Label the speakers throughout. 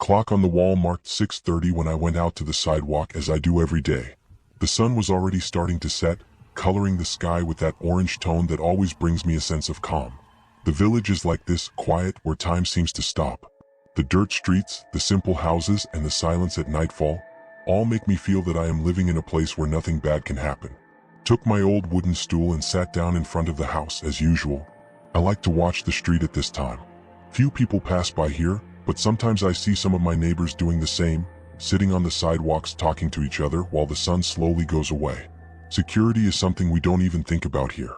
Speaker 1: clock on the wall marked 6:30 when I went out to the sidewalk as I do every day. The sun was already starting to set, coloring the sky with that orange tone that always brings me a sense of calm. The village is like this, quiet, where time seems to stop. The dirt streets, the simple houses, and the silence at nightfall all make me feel that I am living in a place where nothing bad can happen. Took my old wooden stool and sat down in front of the house as usual. I like to watch the street at this time. Few people pass by here, but sometimes I see some of my neighbors doing the same, sitting on the sidewalks talking to each other while the sun slowly goes away. Security is something we don't even think about here.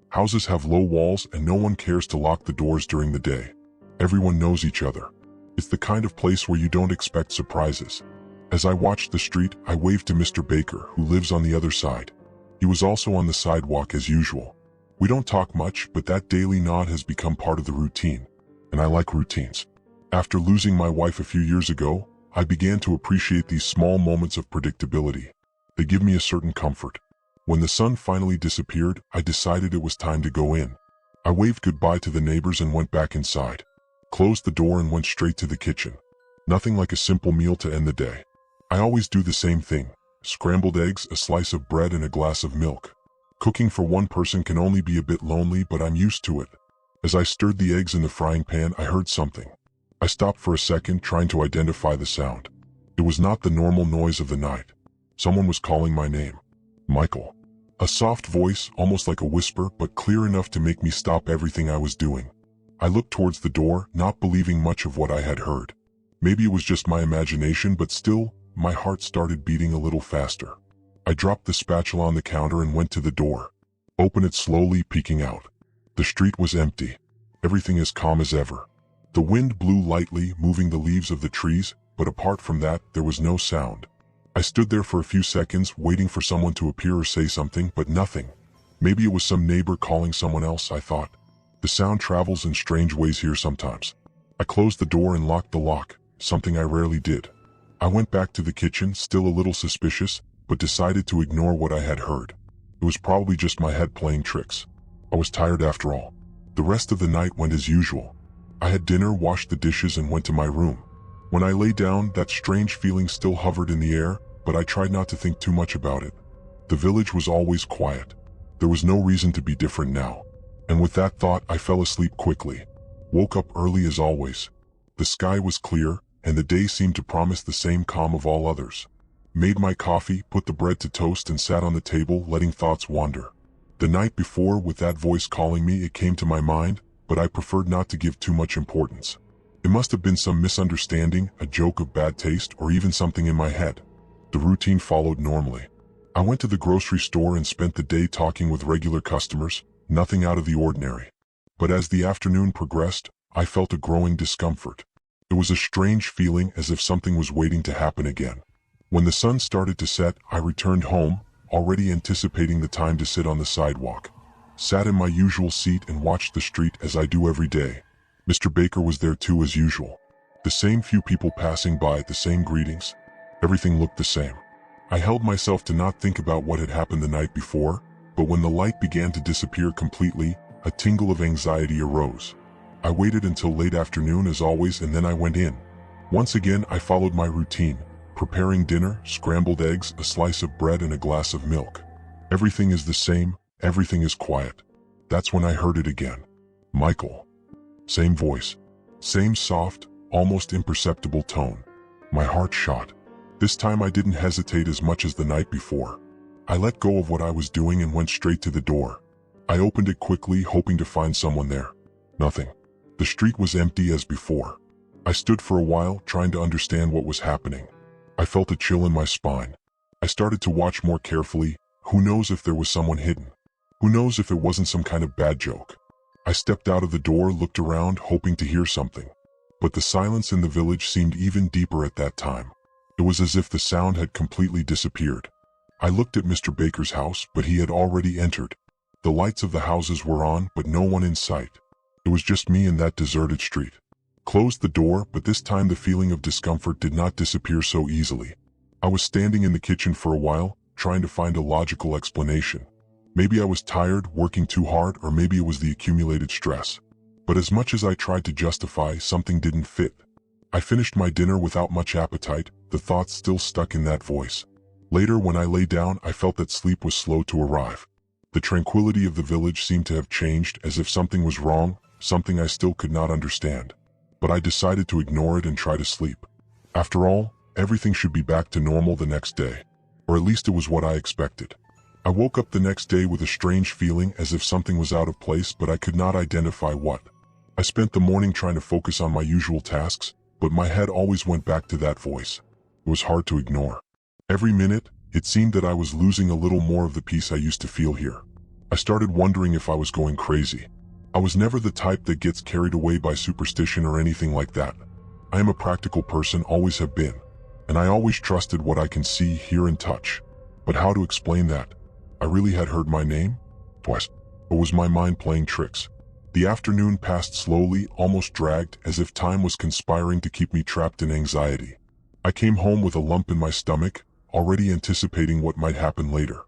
Speaker 1: Houses have low walls and no one cares to lock the doors during the day. Everyone knows each other. It's the kind of place where you don't expect surprises. As I watched the street, I waved to Mr. Baker, who lives on the other side. He was also on the sidewalk as usual. We don't talk much, but that daily nod has become part of the routine. And I like routines. After losing my wife a few years ago, I began to appreciate these small moments of predictability. They give me a certain comfort. When the sun finally disappeared, I decided it was time to go in. I waved goodbye to the neighbors and went back inside. Closed the door and went straight to the kitchen. Nothing like a simple meal to end the day. I always do the same thing. Scrambled eggs, a slice of bread, and a glass of milk. Cooking for one person can only be a bit lonely, but I'm used to it. As I stirred the eggs in the frying pan, I heard something. I stopped for a second, trying to identify the sound. It was not the normal noise of the night. Someone was calling my name. Michael. A soft voice, almost like a whisper, but clear enough to make me stop everything I was doing. I looked towards the door, not believing much of what I had heard. Maybe it was just my imagination, but still, my heart started beating a little faster. I dropped the spatula on the counter and went to the door. Opened it slowly, peeking out. The street was empty. Everything as calm as ever. The wind blew lightly, moving the leaves of the trees, but apart from that, there was no sound. I stood there for a few seconds, waiting for someone to appear or say something, but nothing. Maybe it was some neighbor calling someone else, I thought. The sound travels in strange ways here sometimes. I closed the door and locked the lock, something I rarely did. I went back to the kitchen, still a little suspicious, but decided to ignore what I had heard. It was probably just my head playing tricks. I was tired after all. The rest of the night went as usual. I had dinner, washed the dishes, and went to my room. When I lay down, that strange feeling still hovered in the air, but I tried not to think too much about it. The village was always quiet. There was no reason to be different now. And with that thought, I fell asleep quickly. Woke up early as always. The sky was clear, and the day seemed to promise the same calm of all others. Made my coffee, put the bread to toast, and sat on the table, letting thoughts wander. The night before, with that voice calling me, it came to my mind, but I preferred not to give too much importance. It must have been some misunderstanding, a joke of bad taste, or even something in my head. The routine followed normally. I went to the grocery store and spent the day talking with regular customers, nothing out of the ordinary. But as the afternoon progressed, I felt a growing discomfort. It was a strange feeling, as if something was waiting to happen again. When the sun started to set, I returned home, already anticipating the time to sit on the sidewalk. Sat in my usual seat and watched the street as I do every day. Mr. Baker was there too as usual. The same few people passing by, the same greetings. Everything looked the same. I held myself to not think about what had happened the night before, but when the light began to disappear completely, a tingle of anxiety arose. I waited until late afternoon as always, and then I went in. Once again, I followed my routine, preparing dinner, scrambled eggs, a slice of bread, and a glass of milk. Everything is the same, everything is quiet. That's when I heard it again. Michael. Same voice. Same soft, almost imperceptible tone. My heart shot. This time I didn't hesitate as much as the night before. I let go of what I was doing and went straight to the door. I opened it quickly, hoping to find someone there. Nothing. The street was empty as before. I stood for a while, trying to understand what was happening. I felt a chill in my spine. I started to watch more carefully. Who knows if there was someone hidden? Who knows if it wasn't some kind of bad joke? I stepped out of the door, looked around, hoping to hear something. But the silence in the village seemed even deeper at that time. It was as if the sound had completely disappeared. I looked at Mr. Baker's house, but he had already entered. The lights of the houses were on, but no one in sight. It was just me in that deserted street. Closed the door, but this time the feeling of discomfort did not disappear so easily. I was standing in the kitchen for a while, trying to find a logical explanation. Maybe I was tired, working too hard, or maybe it was the accumulated stress. But as much as I tried to justify, something didn't fit. I finished my dinner without much appetite, the thoughts still stuck in that voice. Later, when I lay down, I felt that sleep was slow to arrive. The tranquility of the village seemed to have changed, as if something was wrong, something I still could not understand. But I decided to ignore it and try to sleep. After all, everything should be back to normal the next day. Or at least it was what I expected. I woke up the next day with a strange feeling, as if something was out of place, but I could not identify what. I spent the morning trying to focus on my usual tasks, but my head always went back to that voice. It was hard to ignore. Every minute, it seemed that I was losing a little more of the peace I used to feel here. I started wondering if I was going crazy. I was never the type that gets carried away by superstition or anything like that. I am a practical person, always have been. And I always trusted what I can see, hear, and touch. But how to explain that? I really had heard my name? Twice. Or was my mind playing tricks? The afternoon passed slowly, almost dragged, as if time was conspiring to keep me trapped in anxiety. I came home with a lump in my stomach, already anticipating what might happen later.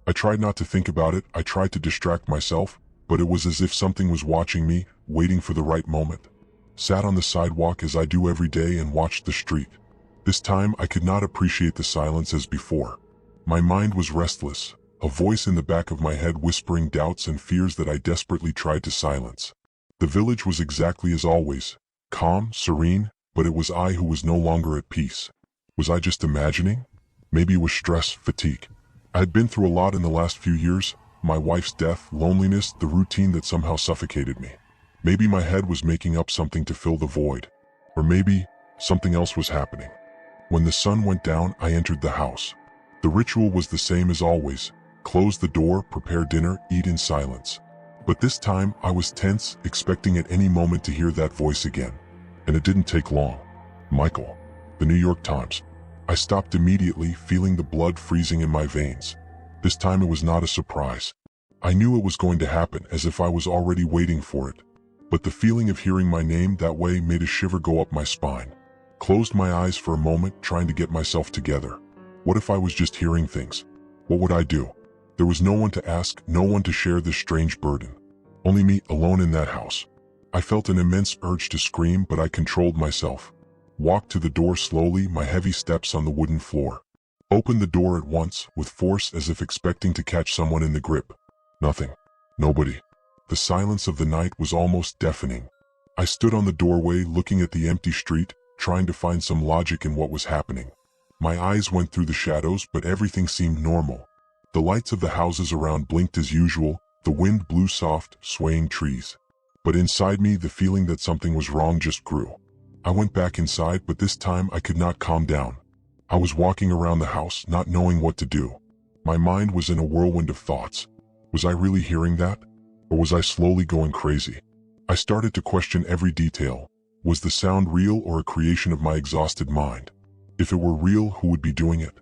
Speaker 1: I tried not to think about it, I tried to distract myself, but it was as if something was watching me, waiting for the right moment. Sat on the sidewalk as I do every day and watched the street. This time I could not appreciate the silence as before. My mind was restless, a voice in the back of my head whispering doubts and fears that I desperately tried to silence. The village was exactly as always, calm, serene, but it was I who was no longer at peace. Was I just imagining? Maybe it was stress, fatigue. I had been through a lot in the last few years, my wife's death, loneliness, the routine that somehow suffocated me. Maybe my head was making up something to fill the void. Or maybe something else was happening. When the sun went down, I entered the house. The ritual was the same as always. Close the door, prepare dinner, eat in silence. But this time, I was tense, expecting at any moment to hear that voice again. And it didn't take long. Michael. The New York Times. I stopped immediately, feeling the blood freezing in my veins. This time it was not a surprise. I knew it was going to happen, as if I was already waiting for it. But the feeling of hearing my name that way made a shiver go up my spine. Closed my eyes for a moment, trying to get myself together. What if I was just hearing things? What would I do? There was no one to ask, no one to share this strange burden. Only me, alone in that house. I felt an immense urge to scream, but I controlled myself. Walked to the door slowly, my heavy steps on the wooden floor. Opened the door at once, with force, as if expecting to catch someone in the grip. Nothing. Nobody. The silence of the night was almost deafening. I stood on the doorway, looking at the empty street, trying to find some logic in what was happening. My eyes went through the shadows, but everything seemed normal. The lights of the houses around blinked as usual, the wind blew soft, swaying trees. But inside me, the feeling that something was wrong just grew. I went back inside, but this time I could not calm down. I was walking around the house, not knowing what to do. My mind was in a whirlwind of thoughts. Was I really hearing that? Or was I slowly going crazy? I started to question every detail. Was the sound real or a creation of my exhausted mind? If it were real, who would be doing it?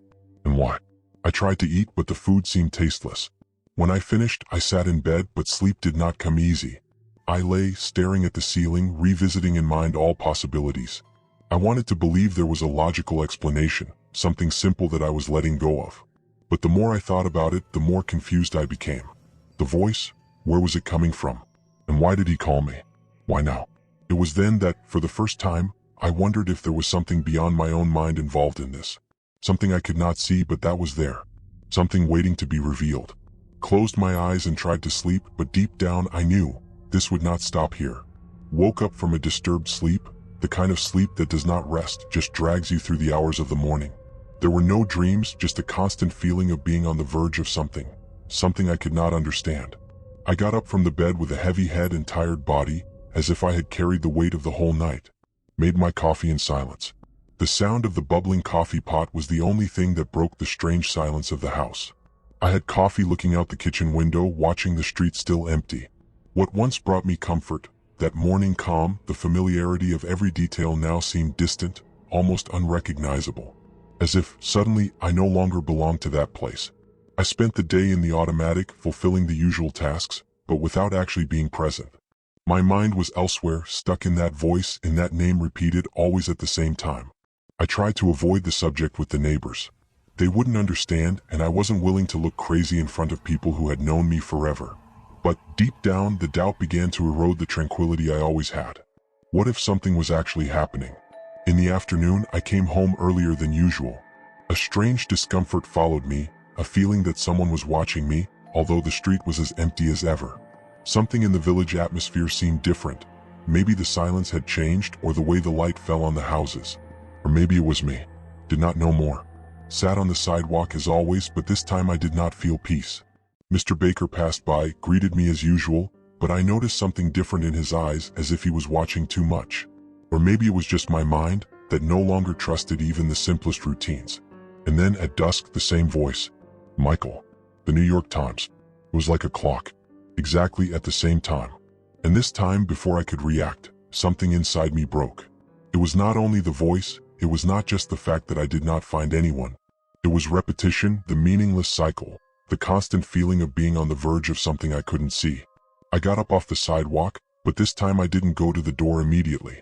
Speaker 1: And why? I tried to eat, but the food seemed tasteless. When I finished, I sat in bed, but sleep did not come easy. I lay, staring at the ceiling, revisiting in mind all possibilities. I wanted to believe there was a logical explanation, something simple that I was letting go of. But the more I thought about it, the more confused I became. The voice? Where was it coming from? And why did he call me? Why now? It was then that, for the first time, I wondered if there was something beyond my own mind involved in this. Something I could not see, but that was there. Something waiting to be revealed. Closed my eyes and tried to sleep, but deep down I knew this would not stop here. Woke up from a disturbed sleep, the kind of sleep that does not rest, just drags you through the hours of the morning. There were no dreams, just a constant feeling of being on the verge of something I could not understand. I got up from the bed with a heavy head and tired body, as if I had carried the weight of the whole night. Made my coffee in silence. The sound of the bubbling coffee pot was the only thing that broke the strange silence of the house. I had coffee looking out the kitchen window, watching the street still empty. What once brought me comfort, that morning calm, the familiarity of every detail now seemed distant, almost unrecognizable. As if, suddenly, I no longer belonged to that place. I spent the day in the automatic, fulfilling the usual tasks, but without actually being present. My mind was elsewhere, stuck in that voice, in that name repeated always at the same time. I tried to avoid the subject with the neighbors. They wouldn't understand, and I wasn't willing to look crazy in front of people who had known me forever. But deep down, the doubt began to erode the tranquility I always had. What if something was actually happening? In the afternoon, I came home earlier than usual. A strange discomfort followed me, a feeling that someone was watching me, although the street was as empty as ever. Something in the village atmosphere seemed different. Maybe the silence had changed, or the way the light fell on the houses. Or maybe it was me. Did not know more. Sat on the sidewalk as always, but this time I did not feel peace. Mr. Baker passed by, greeted me as usual, but I noticed something different in his eyes, as if he was watching too much. Or maybe it was just my mind, that no longer trusted even the simplest routines. And then at dusk, the same voice. Michael. The New York Times. It was like a clock. Exactly at the same time. And this time, before I could react, something inside me broke. It was not only the voice, it was not just the fact that I did not find anyone. It was repetition, the meaningless cycle, the constant feeling of being on the verge of something I couldn't see. I got up off the sidewalk, but this time I didn't go to the door immediately.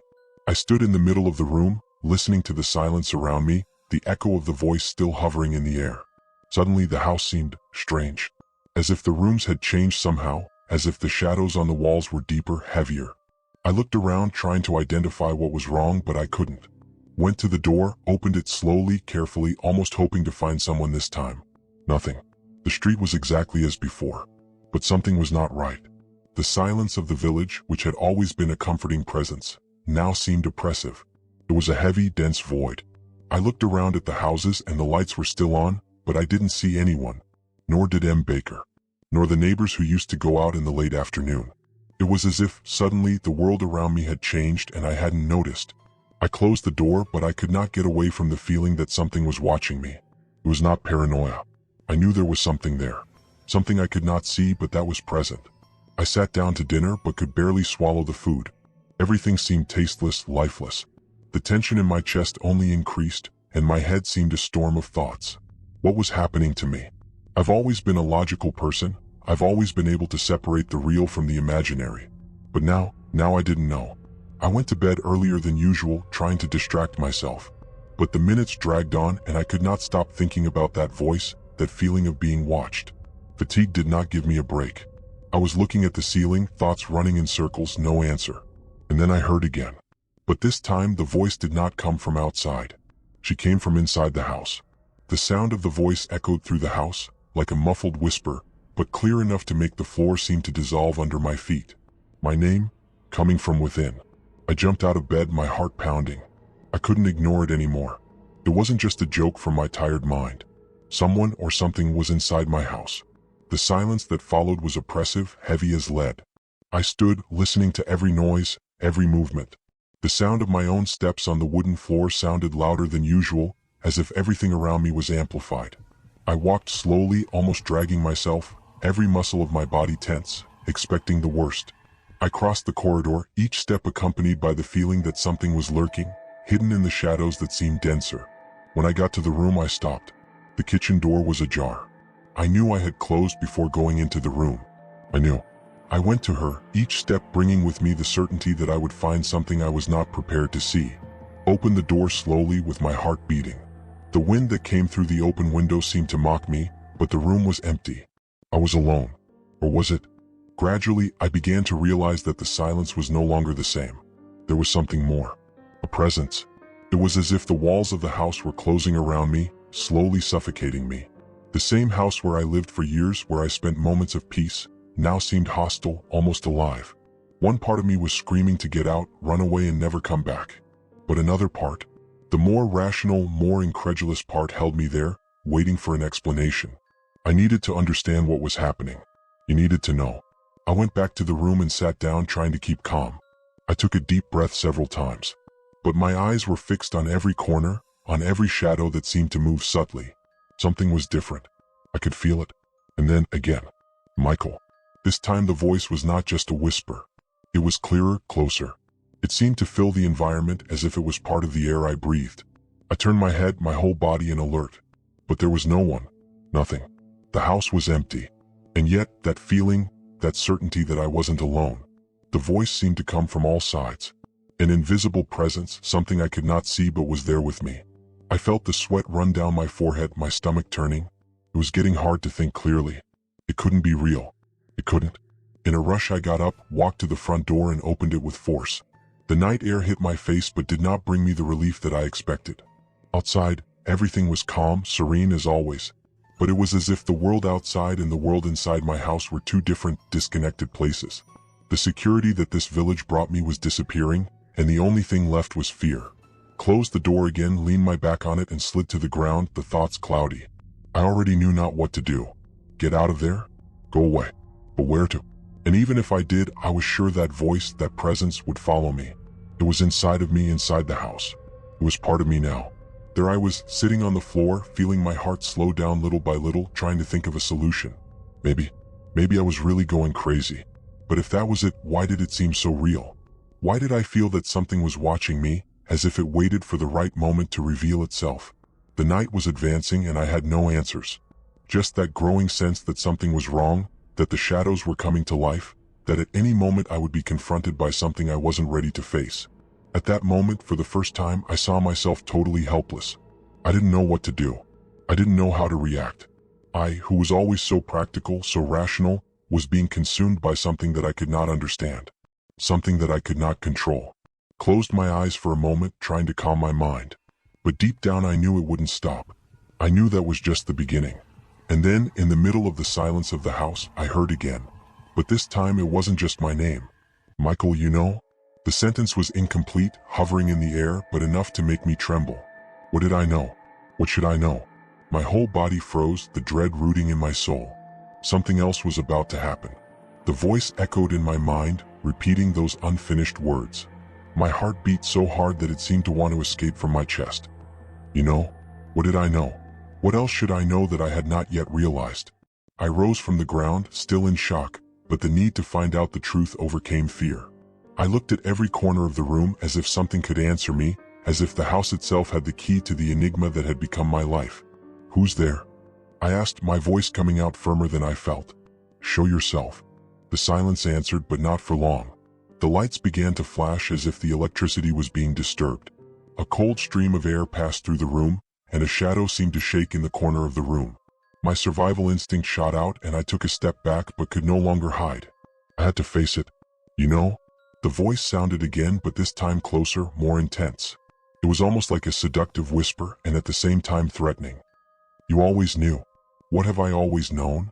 Speaker 1: I stood in the middle of the room, listening to the silence around me, the echo of the voice still hovering in the air. Suddenly the house seemed strange. As if the rooms had changed somehow, as if the shadows on the walls were deeper, heavier. I looked around trying to identify what was wrong, but I couldn't. Went to the door, opened it slowly, carefully, almost hoping to find someone this time. Nothing. The street was exactly as before. But something was not right. The silence of the village, which had always been a comforting presence, now seemed oppressive. It was a heavy, dense void. I looked around at the houses and the lights were still on, but I didn't see anyone. Nor did M. Baker. Nor the neighbors who used to go out in the late afternoon. It was as if, suddenly, the world around me had changed and I hadn't noticed. I closed the door, but I could not get away from the feeling that something was watching me. It was not paranoia. I knew there was something there. Something I could not see, but that was present. I sat down to dinner, but could barely swallow the food. Everything seemed tasteless, lifeless. The tension in my chest only increased, and my head seemed a storm of thoughts. What was happening to me? I've always been a logical person. I've always been able to separate the real from the imaginary. But now I didn't know. I went to bed earlier than usual, trying to distract myself. But the minutes dragged on and I could not stop thinking about that voice, that feeling of being watched. Fatigue did not give me a break. I was looking at the ceiling, thoughts running in circles, no answer. And then I heard again. But this time the voice did not come from outside. She came from inside the house. The sound of the voice echoed through the house, like a muffled whisper, but clear enough to make the floor seem to dissolve under my feet. My name, coming from within. I jumped out of bed, my heart pounding. I couldn't ignore it anymore. It wasn't just a joke from my tired mind. Someone or something was inside my house. The silence that followed was oppressive, heavy as lead. I stood, listening to every noise, every movement. The sound of my own steps on the wooden floor sounded louder than usual, as if everything around me was amplified. I walked slowly, almost dragging myself, every muscle of my body tense, expecting the worst. I crossed the corridor, each step accompanied by the feeling that something was lurking, hidden in the shadows that seemed denser. When I got to the room, I stopped. The kitchen door was ajar. I knew I had closed before going into the room. I knew. I went to her, each step bringing with me the certainty that I would find something I was not prepared to see. Opened the door slowly with my heart beating. The wind that came through the open window seemed to mock me, but the room was empty. I was alone. Or was it? Gradually, I began to realize that the silence was no longer the same. There was something more. A presence. It was as if the walls of the house were closing around me, slowly suffocating me. The same house where I lived for years, where I spent moments of peace, now seemed hostile, almost alive. One part of me was screaming to get out, run away and never come back. But another part, the more rational, more incredulous part, held me there, waiting for an explanation. I needed to understand what was happening. You needed to know. I went back to the room and sat down, trying to keep calm. I took a deep breath several times. But my eyes were fixed on every corner, on every shadow that seemed to move subtly. Something was different. I could feel it. And then, again. Michael. This time the voice was not just a whisper. It was clearer, closer. It seemed to fill the environment as if it was part of the air I breathed. I turned my head, my whole body in alert. But there was no one. Nothing. The house was empty. And yet, that feeling, that certainty that I wasn't alone. The voice seemed to come from all sides. An invisible presence, something I could not see but was there with me. I felt the sweat run down my forehead, my stomach turning. It was getting hard to think clearly. It couldn't be real. It couldn't. In a rush I got up, walked to the front door and opened it with force. The night air hit my face but did not bring me the relief that I expected. Outside, everything was calm, serene as always, but it was as if the world outside and the world inside my house were two different, disconnected places. The security that this village brought me was disappearing, and the only thing left was fear. Closed the door again, leaned my back on it and slid to the ground, the thoughts cloudy. I already knew not what to do. Get out of there? Go away. But where to? And even if I did, I was sure that voice, that presence, would follow me. It was inside of me, inside the house. It was part of me now. There I was, sitting on the floor, feeling my heart slow down little by little, trying to think of a solution. Maybe I was really going crazy. But if that was it, why did it seem so real? Why did I feel that something was watching me, as if it waited for the right moment to reveal itself? The night was advancing and I had no answers. Just that growing sense that something was wrong, that the shadows were coming to life, that at any moment I would be confronted by something I wasn't ready to face. At that moment, for the first time, I saw myself totally helpless. I didn't know what to do. I didn't know how to react. I, who was always so practical, so rational, was being consumed by something that I could not understand. Something that I could not control. Closed my eyes for a moment, trying to calm my mind. But deep down I knew it wouldn't stop. I knew that was just the beginning. And then, in the middle of the silence of the house, I heard again. But this time it wasn't just my name. Michael, you know? The sentence was incomplete, hovering in the air, but enough to make me tremble. What did I know? What should I know? My whole body froze, the dread rooting in my soul. Something else was about to happen. The voice echoed in my mind, repeating those unfinished words. My heart beat so hard that it seemed to want to escape from my chest. You know? What did I know? What else should I know that I had not yet realized? I rose from the ground, still in shock, but the need to find out the truth overcame fear. I looked at every corner of the room as if something could answer me, as if the house itself had the key to the enigma that had become my life. Who's there? I asked, my voice coming out firmer than I felt. Show yourself. The silence answered, but not for long. The lights began to flash as if the electricity was being disturbed. A cold stream of air passed through the room, and a shadow seemed to shake in the corner of the room. My survival instinct shot out and I took a step back but could no longer hide. I had to face it. You know? The voice sounded again, but this time closer, more intense. It was almost like a seductive whisper and at the same time threatening. You always knew. What have I always known?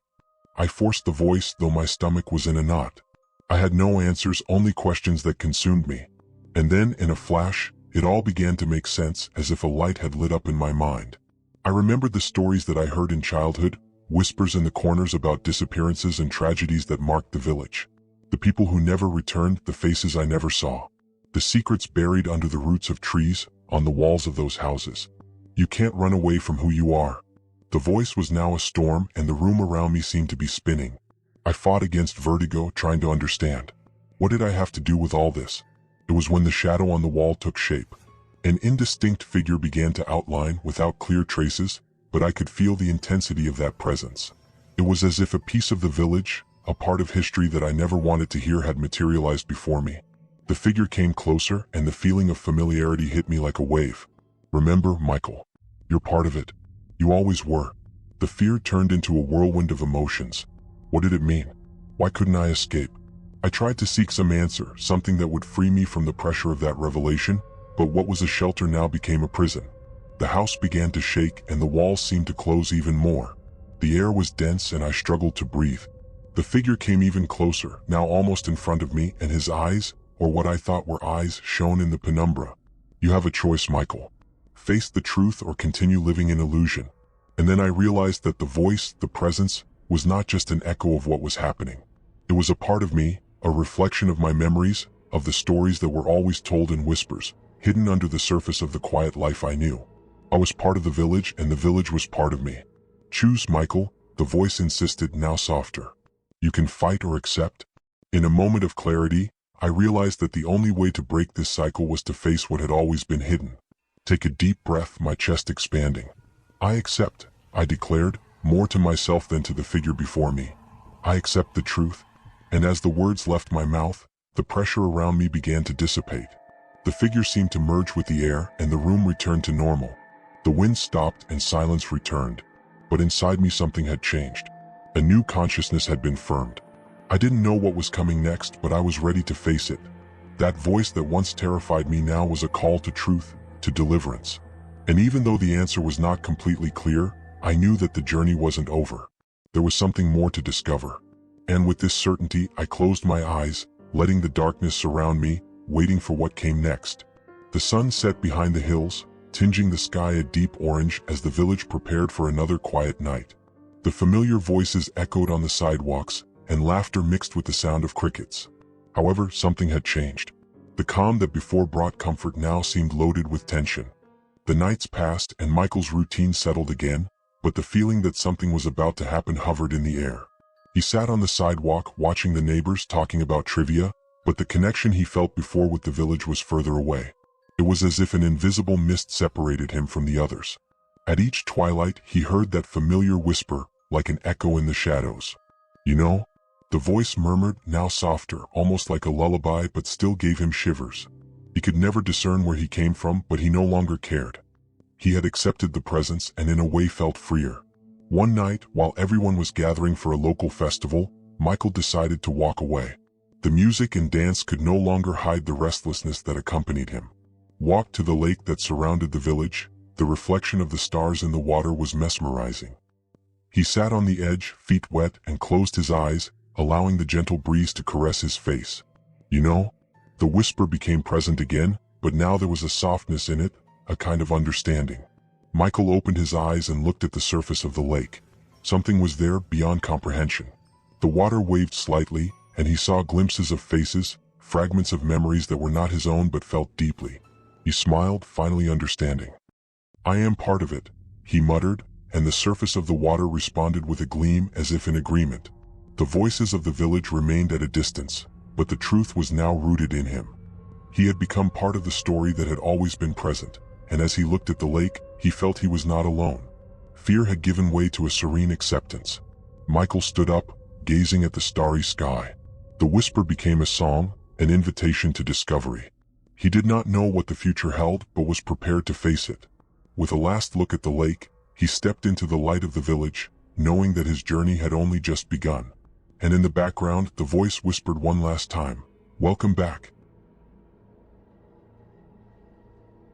Speaker 1: I forced the voice, though my stomach was in a knot. I had no answers, only questions that consumed me. And then, in a flash, it all began to make sense, as if a light had lit up in my mind. I remembered the stories that I heard in childhood, whispers in the corners about disappearances and tragedies that marked the village. The people who never returned, the faces I never saw. The secrets buried under the roots of trees, on the walls of those houses. You can't run away from who you are. The voice was now a storm, and the room around me seemed to be spinning. I fought against vertigo, trying to understand. What did I have to do with all this? It was when the shadow on the wall took shape. An indistinct figure began to outline, without clear traces, but I could feel the intensity of that presence. It was as if a piece of the village, a part of history that I never wanted to hear, had materialized before me. The figure came closer, and the feeling of familiarity hit me like a wave. Remember, Michael. You're part of it. You always were. The fear turned into a whirlwind of emotions. What did it mean? Why couldn't I escape? I tried to seek some answer, something that would free me from the pressure of that revelation, but what was a shelter now became a prison. The house began to shake and the walls seemed to close even more. The air was dense and I struggled to breathe. The figure came even closer, now almost in front of me, and his eyes, or what I thought were eyes, shone in the penumbra. You have a choice, Michael. Face the truth or continue living in illusion. And then I realized that the voice, the presence, was not just an echo of what was happening. It was a part of me, a reflection of my memories, of the stories that were always told in whispers, hidden under the surface of the quiet life I knew. I was part of the village and the village was part of me. Choose, Michael, the voice insisted, now softer. You can fight or accept. In a moment of clarity, I realized that the only way to break this cycle was to face what had always been hidden. Take a deep breath, my chest expanding. I accept, I declared, more to myself than to the figure before me. I accept the truth. And as the words left my mouth, the pressure around me began to dissipate. The figure seemed to merge with the air and the room returned to normal. The wind stopped and silence returned. But inside me something had changed. A new consciousness had been formed. I didn't know what was coming next, but I was ready to face it. That voice that once terrified me now was a call to truth, to deliverance. And even though the answer was not completely clear, I knew that the journey wasn't over. There was something more to discover. And with this certainty, I closed my eyes, letting the darkness surround me, waiting for what came next. The sun set behind the hills, tinging the sky a deep orange as the village prepared for another quiet night. The familiar voices echoed on the sidewalks, and laughter mixed with the sound of crickets. However, something had changed. The calm that before brought comfort now seemed loaded with tension. The nights passed and Michael's routine settled again, but the feeling that something was about to happen hovered in the air. He sat on the sidewalk watching the neighbors talking about trivia, but the connection he felt before with the village was further away. It was as if an invisible mist separated him from the others. At each twilight, he heard that familiar whisper, like an echo in the shadows. "You know?" The voice murmured, now softer, almost like a lullaby, but still gave him shivers. He could never discern where he came from, but he no longer cared. He had accepted the presence and in a way felt freer. One night, while everyone was gathering for a local festival, Michael decided to walk away. The music and dance could no longer hide the restlessness that accompanied him. Walked to the lake that surrounded the village. The reflection of the stars in the water was mesmerizing. He sat on the edge, feet wet, and closed his eyes, allowing the gentle breeze to caress his face. "You know?" The whisper became present again, but now there was a softness in it, a kind of understanding. Michael opened his eyes and looked at the surface of the lake. Something was there beyond comprehension. The water waved slightly, and he saw glimpses of faces, fragments of memories that were not his own but felt deeply. He smiled, finally understanding. "I am part of it," he muttered, and the surface of the water responded with a gleam as if in agreement. The voices of the village remained at a distance, but the truth was now rooted in him. He had become part of the story that had always been present, and as he looked at the lake, he felt he was not alone. Fear had given way to a serene acceptance. Michael stood up, gazing at the starry sky. The whisper became a song, an invitation to discovery. He did not know what the future held, but was prepared to face it. With a last look at the lake, he stepped into the light of the village, knowing that his journey had only just begun. And in the background, the voice whispered one last time, "Welcome back."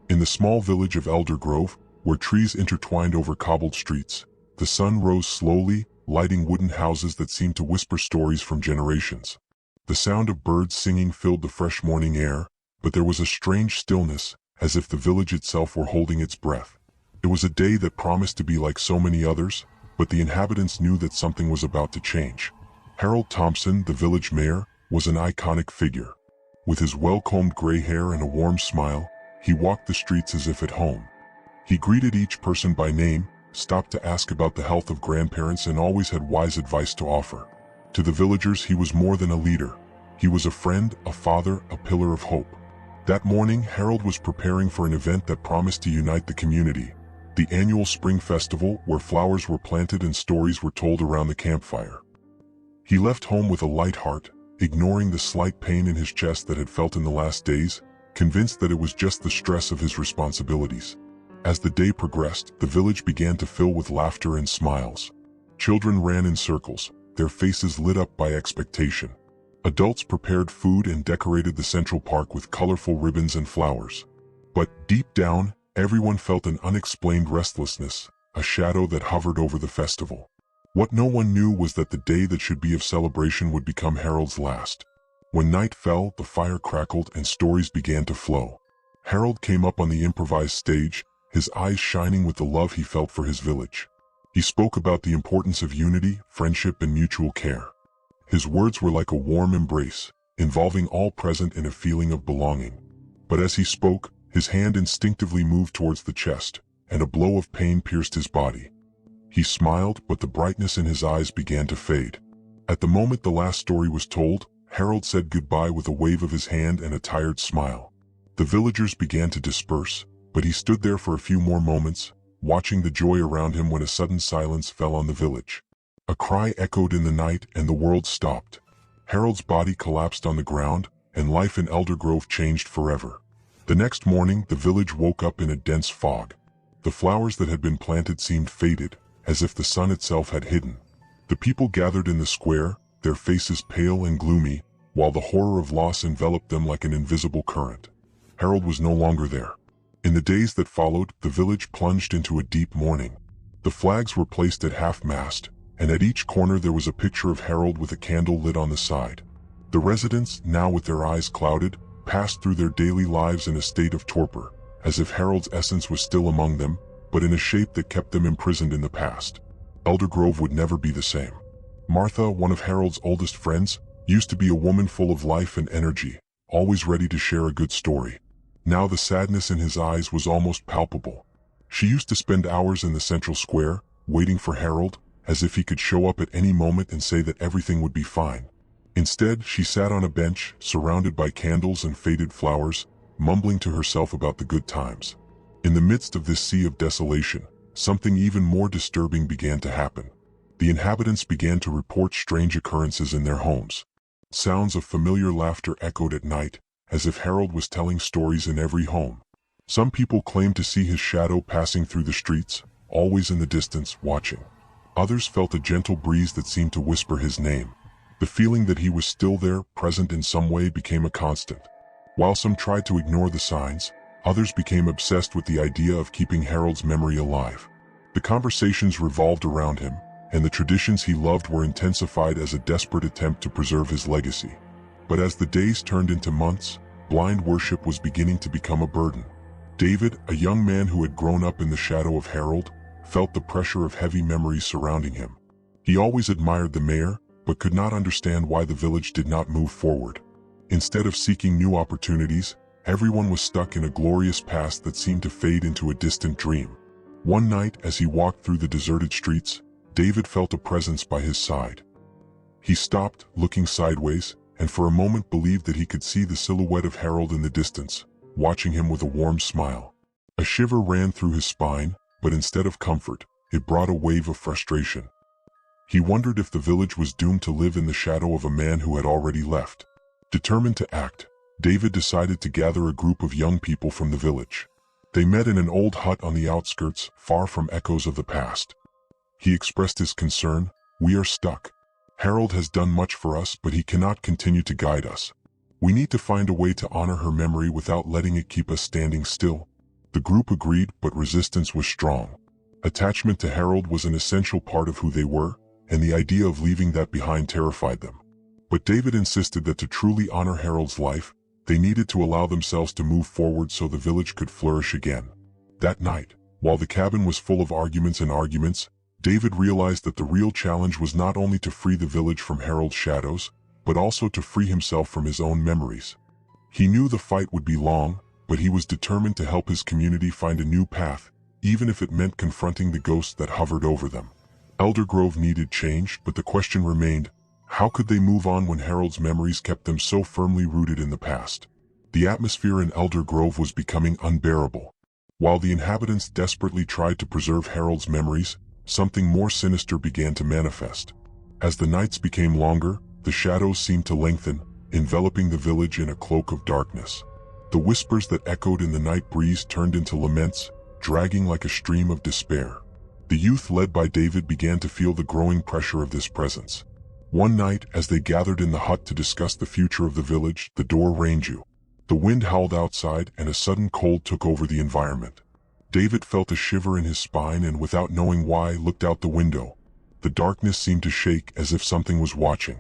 Speaker 1: In the small village of Elder Grove, where trees intertwined over cobbled streets, the sun rose slowly, lighting wooden houses that seemed to whisper stories from generations. The sound of birds singing filled the fresh morning air, but there was a strange stillness, as if the village itself were holding its breath. It was a day that promised to be like so many others, but the inhabitants knew that something was about to change. Harold Thompson, the village mayor, was an iconic figure. With his well-combed gray hair and a warm smile, he walked the streets as if at home. He greeted each person by name, stopped to ask about the health of grandparents, and always had wise advice to offer. To the villagers, he was more than a leader. He was a friend, a father, a pillar of hope. That morning, Harold was preparing for an event that promised to unite the community. The annual spring festival, where flowers were planted and stories were told around the campfire. He left home with a light heart, ignoring the slight pain in his chest that had felt in the last days, convinced that it was just the stress of his responsibilities. As the day progressed, the village began to fill with laughter and smiles. Children ran in circles, their faces lit up by expectation. Adults prepared food and decorated the central park with colorful ribbons and flowers. But deep down, everyone felt an unexplained restlessness, a shadow that hovered over the festival. What no one knew was that the day that should be of celebration would become Harold's last. When night fell, the fire crackled and stories began to flow. Harold came up on the improvised stage, his eyes shining with the love he felt for his village. He spoke about the importance of unity, friendship, and mutual care. His words were like a warm embrace, involving all present in a feeling of belonging. But as he spoke, his hand instinctively moved towards the chest, and a blow of pain pierced his body. He smiled, but the brightness in his eyes began to fade. At the moment the last story was told, Harold said goodbye with a wave of his hand and a tired smile. The villagers began to disperse, but he stood there for a few more moments, watching the joy around him when a sudden silence fell on the village. A cry echoed in the night and the world stopped. Harold's body collapsed on the ground, and life in Elder Grove changed forever. The next morning, the village woke up in a dense fog. The flowers that had been planted seemed faded, as if the sun itself had hidden. The people gathered in the square, their faces pale and gloomy, while the horror of loss enveloped them like an invisible current. Harold was no longer there. In the days that followed, the village plunged into a deep mourning. The flags were placed at half-mast, and at each corner there was a picture of Harold with a candle lit on the side. The residents, now with their eyes clouded, passed through their daily lives in a state of torpor, as if Harold's essence was still among them, but in a shape that kept them imprisoned in the past. Elder Grove would never be the same. Martha, one of Harold's oldest friends, used to be a woman full of life and energy, always ready to share a good story. Now the sadness in his eyes was almost palpable. She used to spend hours in the central square, waiting for Harold, as if he could show up at any moment and say that everything would be fine. Instead, she sat on a bench, surrounded by candles and faded flowers, mumbling to herself about the good times. In the midst of this sea of desolation, something even more disturbing began to happen. The inhabitants began to report strange occurrences in their homes. Sounds of familiar laughter echoed at night, as if Harold was telling stories in every home. Some people claimed to see his shadow passing through the streets, always in the distance, watching. Others felt a gentle breeze that seemed to whisper his name. The feeling that he was still there, present in some way, became a constant. While some tried to ignore the signs, others became obsessed with the idea of keeping Harold's memory alive. The conversations revolved around him, and the traditions he loved were intensified as a desperate attempt to preserve his legacy. But as the days turned into months, blind worship was beginning to become a burden. David, a young man who had grown up in the shadow of Harold, felt the pressure of heavy memories surrounding him. He always admired the mayor, but could not understand why the village did not move forward. Instead of seeking new opportunities, everyone was stuck in a glorious past that seemed to fade into a distant dream. One night, as he walked through the deserted streets, David felt a presence by his side. He stopped, looking sideways, and for a moment believed that he could see the silhouette of Harold in the distance, watching him with a warm smile. A shiver ran through his spine, but instead of comfort, it brought a wave of frustration. He wondered if the village was doomed to live in the shadow of a man who had already left. Determined to act, David decided to gather a group of young people from the village. They met in an old hut on the outskirts, far from echoes of the past. He expressed his concern. "We are stuck. Harold has done much for us, but he cannot continue to guide us. We need to find a way to honor her memory without letting it keep us standing still." The group agreed, but resistance was strong. Attachment to Harold was an essential part of who they were, and the idea of leaving that behind terrified them. But David insisted that to truly honor Harold's life, they needed to allow themselves to move forward so the village could flourish again. That night, while the cabin was full of arguments, David realized that the real challenge was not only to free the village from Harold's shadows, but also to free himself from his own memories. He knew the fight would be long, but he was determined to help his community find a new path, even if it meant confronting the ghosts that hovered over them. Elder Grove needed change, but the question remained, how could they move on when Harold's memories kept them so firmly rooted in the past? The atmosphere in Elder Grove was becoming unbearable. While the inhabitants desperately tried to preserve Harold's memories, something more sinister began to manifest. As the nights became longer, the shadows seemed to lengthen, enveloping the village in a cloak of darkness. The whispers that echoed in the night breeze turned into laments, dragging like a stream of despair. The youth led by David began to feel the growing pressure of this presence. One night, as they gathered in the hut to discuss the future of the village, the door rang. The wind howled outside, and a sudden cold took over the environment. David felt a shiver in his spine and, without knowing why, looked out the window. The darkness seemed to shake as if something was watching.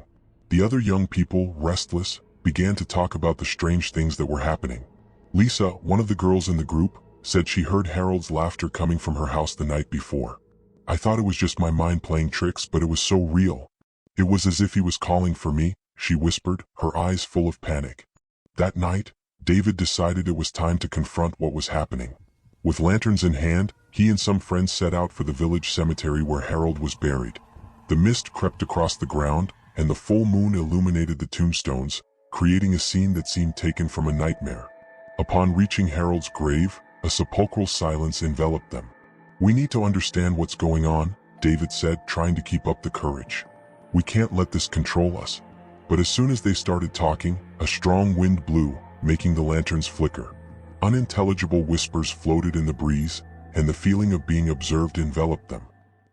Speaker 1: The other young people, restless, began to talk about the strange things that were happening. Lisa, one of the girls in the group, said she heard Harold's laughter coming from her house the night before. "I thought it was just my mind playing tricks, but it was so real. It was as if he was calling for me," she whispered, her eyes full of panic. That night, David decided it was time to confront what was happening. With lanterns in hand, he and some friends set out for the village cemetery where Harold was buried. The mist crept across the ground, and the full moon illuminated the tombstones, creating a scene that seemed taken from a nightmare. Upon reaching Harold's grave, a sepulchral silence enveloped them. "We need to understand what's going on," David said, trying to keep up the courage. "We can't let this control us." But as soon as they started talking, a strong wind blew, making the lanterns flicker. Unintelligible whispers floated in the breeze, and the feeling of being observed enveloped them.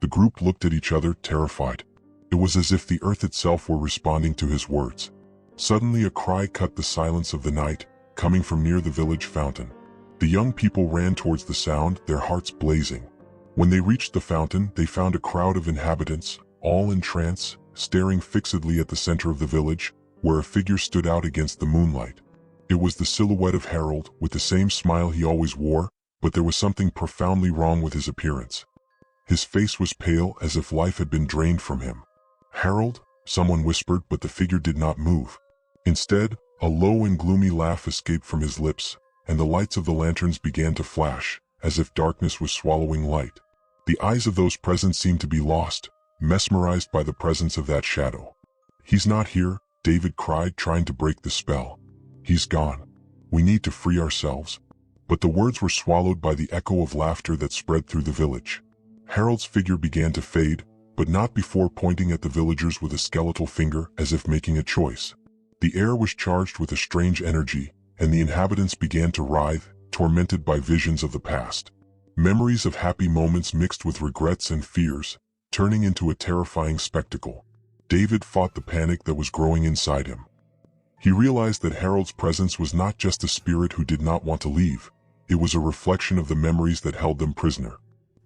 Speaker 1: The group looked at each other, terrified. It was as if the earth itself were responding to his words. Suddenly a cry cut the silence of the night, coming from near the village fountain. The young people ran towards the sound, their hearts blazing. When they reached the fountain, they found a crowd of inhabitants, all in trance, staring fixedly at the center of the village, where a figure stood out against the moonlight. It was the silhouette of Harold, with the same smile he always wore, but there was something profoundly wrong with his appearance. His face was pale, as if life had been drained from him. "Harold?" someone whispered, but the figure did not move. Instead, a low and gloomy laugh escaped from his lips, and the lights of the lanterns began to flash, as if darkness was swallowing light. The eyes of those present seemed to be lost, mesmerized by the presence of that shadow. "He's not here," David cried, trying to break the spell. "He's gone. We need to free ourselves." But the words were swallowed by the echo of laughter that spread through the village. Harold's figure began to fade, but not before pointing at the villagers with a skeletal finger, as if making a choice. The air was charged with a strange energy, and the inhabitants began to writhe, tormented by visions of the past. Memories of happy moments mixed with regrets and fears, turning into a terrifying spectacle. David fought the panic that was growing inside him. He realized that Harold's presence was not just a spirit who did not want to leave. It was a reflection of the memories that held them prisoner.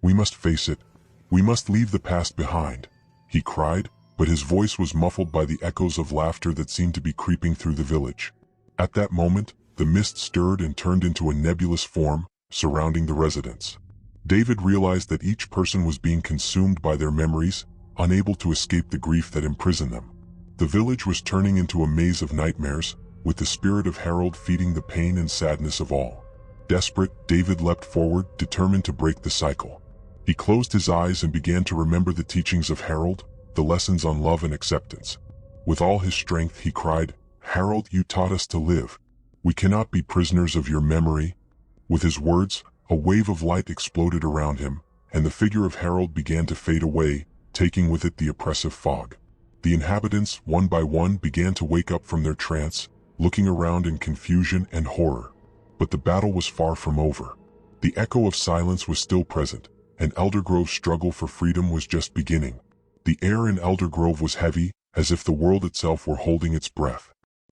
Speaker 1: "We must face it. We must leave the past behind," he cried, but his voice was muffled by the echoes of laughter that seemed to be creeping through the village. At that moment, the mist stirred and turned into a nebulous form, surrounding the residents. David realized that each person was being consumed by their memories, unable to escape the grief that imprisoned them. The village was turning into a maze of nightmares, with the spirit of Harold feeding the pain and sadness of all. Desperate, David leapt forward, determined to break the cycle. He closed his eyes and began to remember the teachings of Harold, the lessons on love and acceptance. With all his strength he cried, "Harold, you taught us to live. We cannot be prisoners of your memory." With his words, a wave of light exploded around him, and the figure of Harold began to fade away, taking with it the oppressive fog. The inhabitants, one by one, began to wake up from their trance, looking around in confusion and horror. But the battle was far from over. The echo of silence was still present, and Eldergrove's struggle for freedom was just beginning. The air in Eldergrove was heavy, as if the world itself were holding its breath.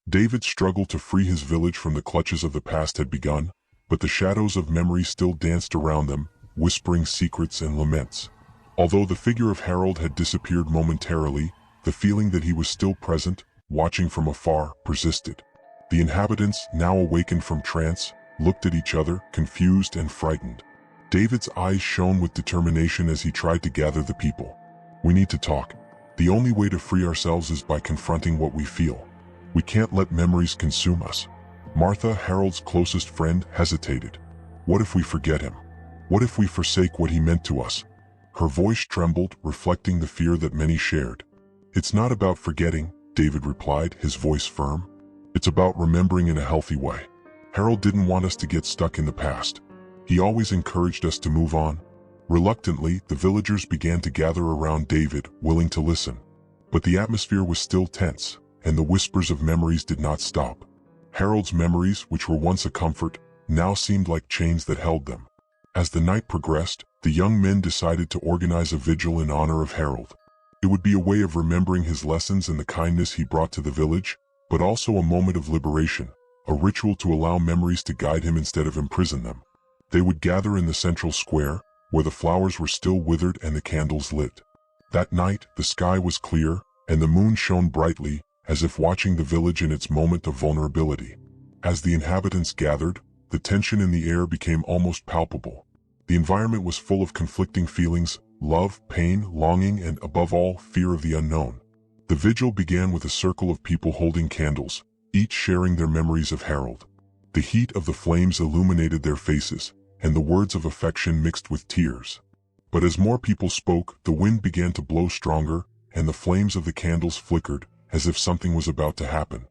Speaker 1: David's struggle to free his village from the clutches of the past had begun, but the shadows of memory still danced around them, whispering secrets and laments. Although the figure of Harold had disappeared momentarily, the feeling that he was still present, watching from afar, persisted. The inhabitants, now awakened from trance, looked at each other, confused and frightened. David's eyes shone with determination as he tried to gather the people. "We need to talk. The only way to free ourselves is by confronting what we feel. We can't let memories consume us." Martha, Harold's closest friend, hesitated. "What if we forget him? What if we forsake what he meant to us?" Her voice trembled, reflecting the fear that many shared. "It's not about forgetting," David replied, his voice firm. "It's about remembering in a healthy way. Harold didn't want us to get stuck in the past. He always encouraged us to move on." Reluctantly, the villagers began to gather around David, willing to listen. But the atmosphere was still tense, and the whispers of memories did not stop. Harold's memories, which were once a comfort, now seemed like chains that held them. As the night progressed, the young men decided to organize a vigil in honor of Harold. It would be a way of remembering his lessons and the kindness he brought to the village, but also a moment of liberation, a ritual to allow memories to guide him instead of imprison them. They would gather in the central square, where the flowers were still withered and the candles lit. That night, the sky was clear, and the moon shone brightly, as if watching the village in its moment of vulnerability. As the inhabitants gathered, the tension in the air became almost palpable. The environment was full of conflicting feelings: love, pain, longing, and above all, fear of the unknown. The vigil began with a circle of people holding candles, each sharing their memories of Harold. The heat of the flames illuminated their faces, and the words of affection mixed with tears. But as more people spoke, the wind began to blow stronger, and the flames of the candles flickered, as if something was about to happen.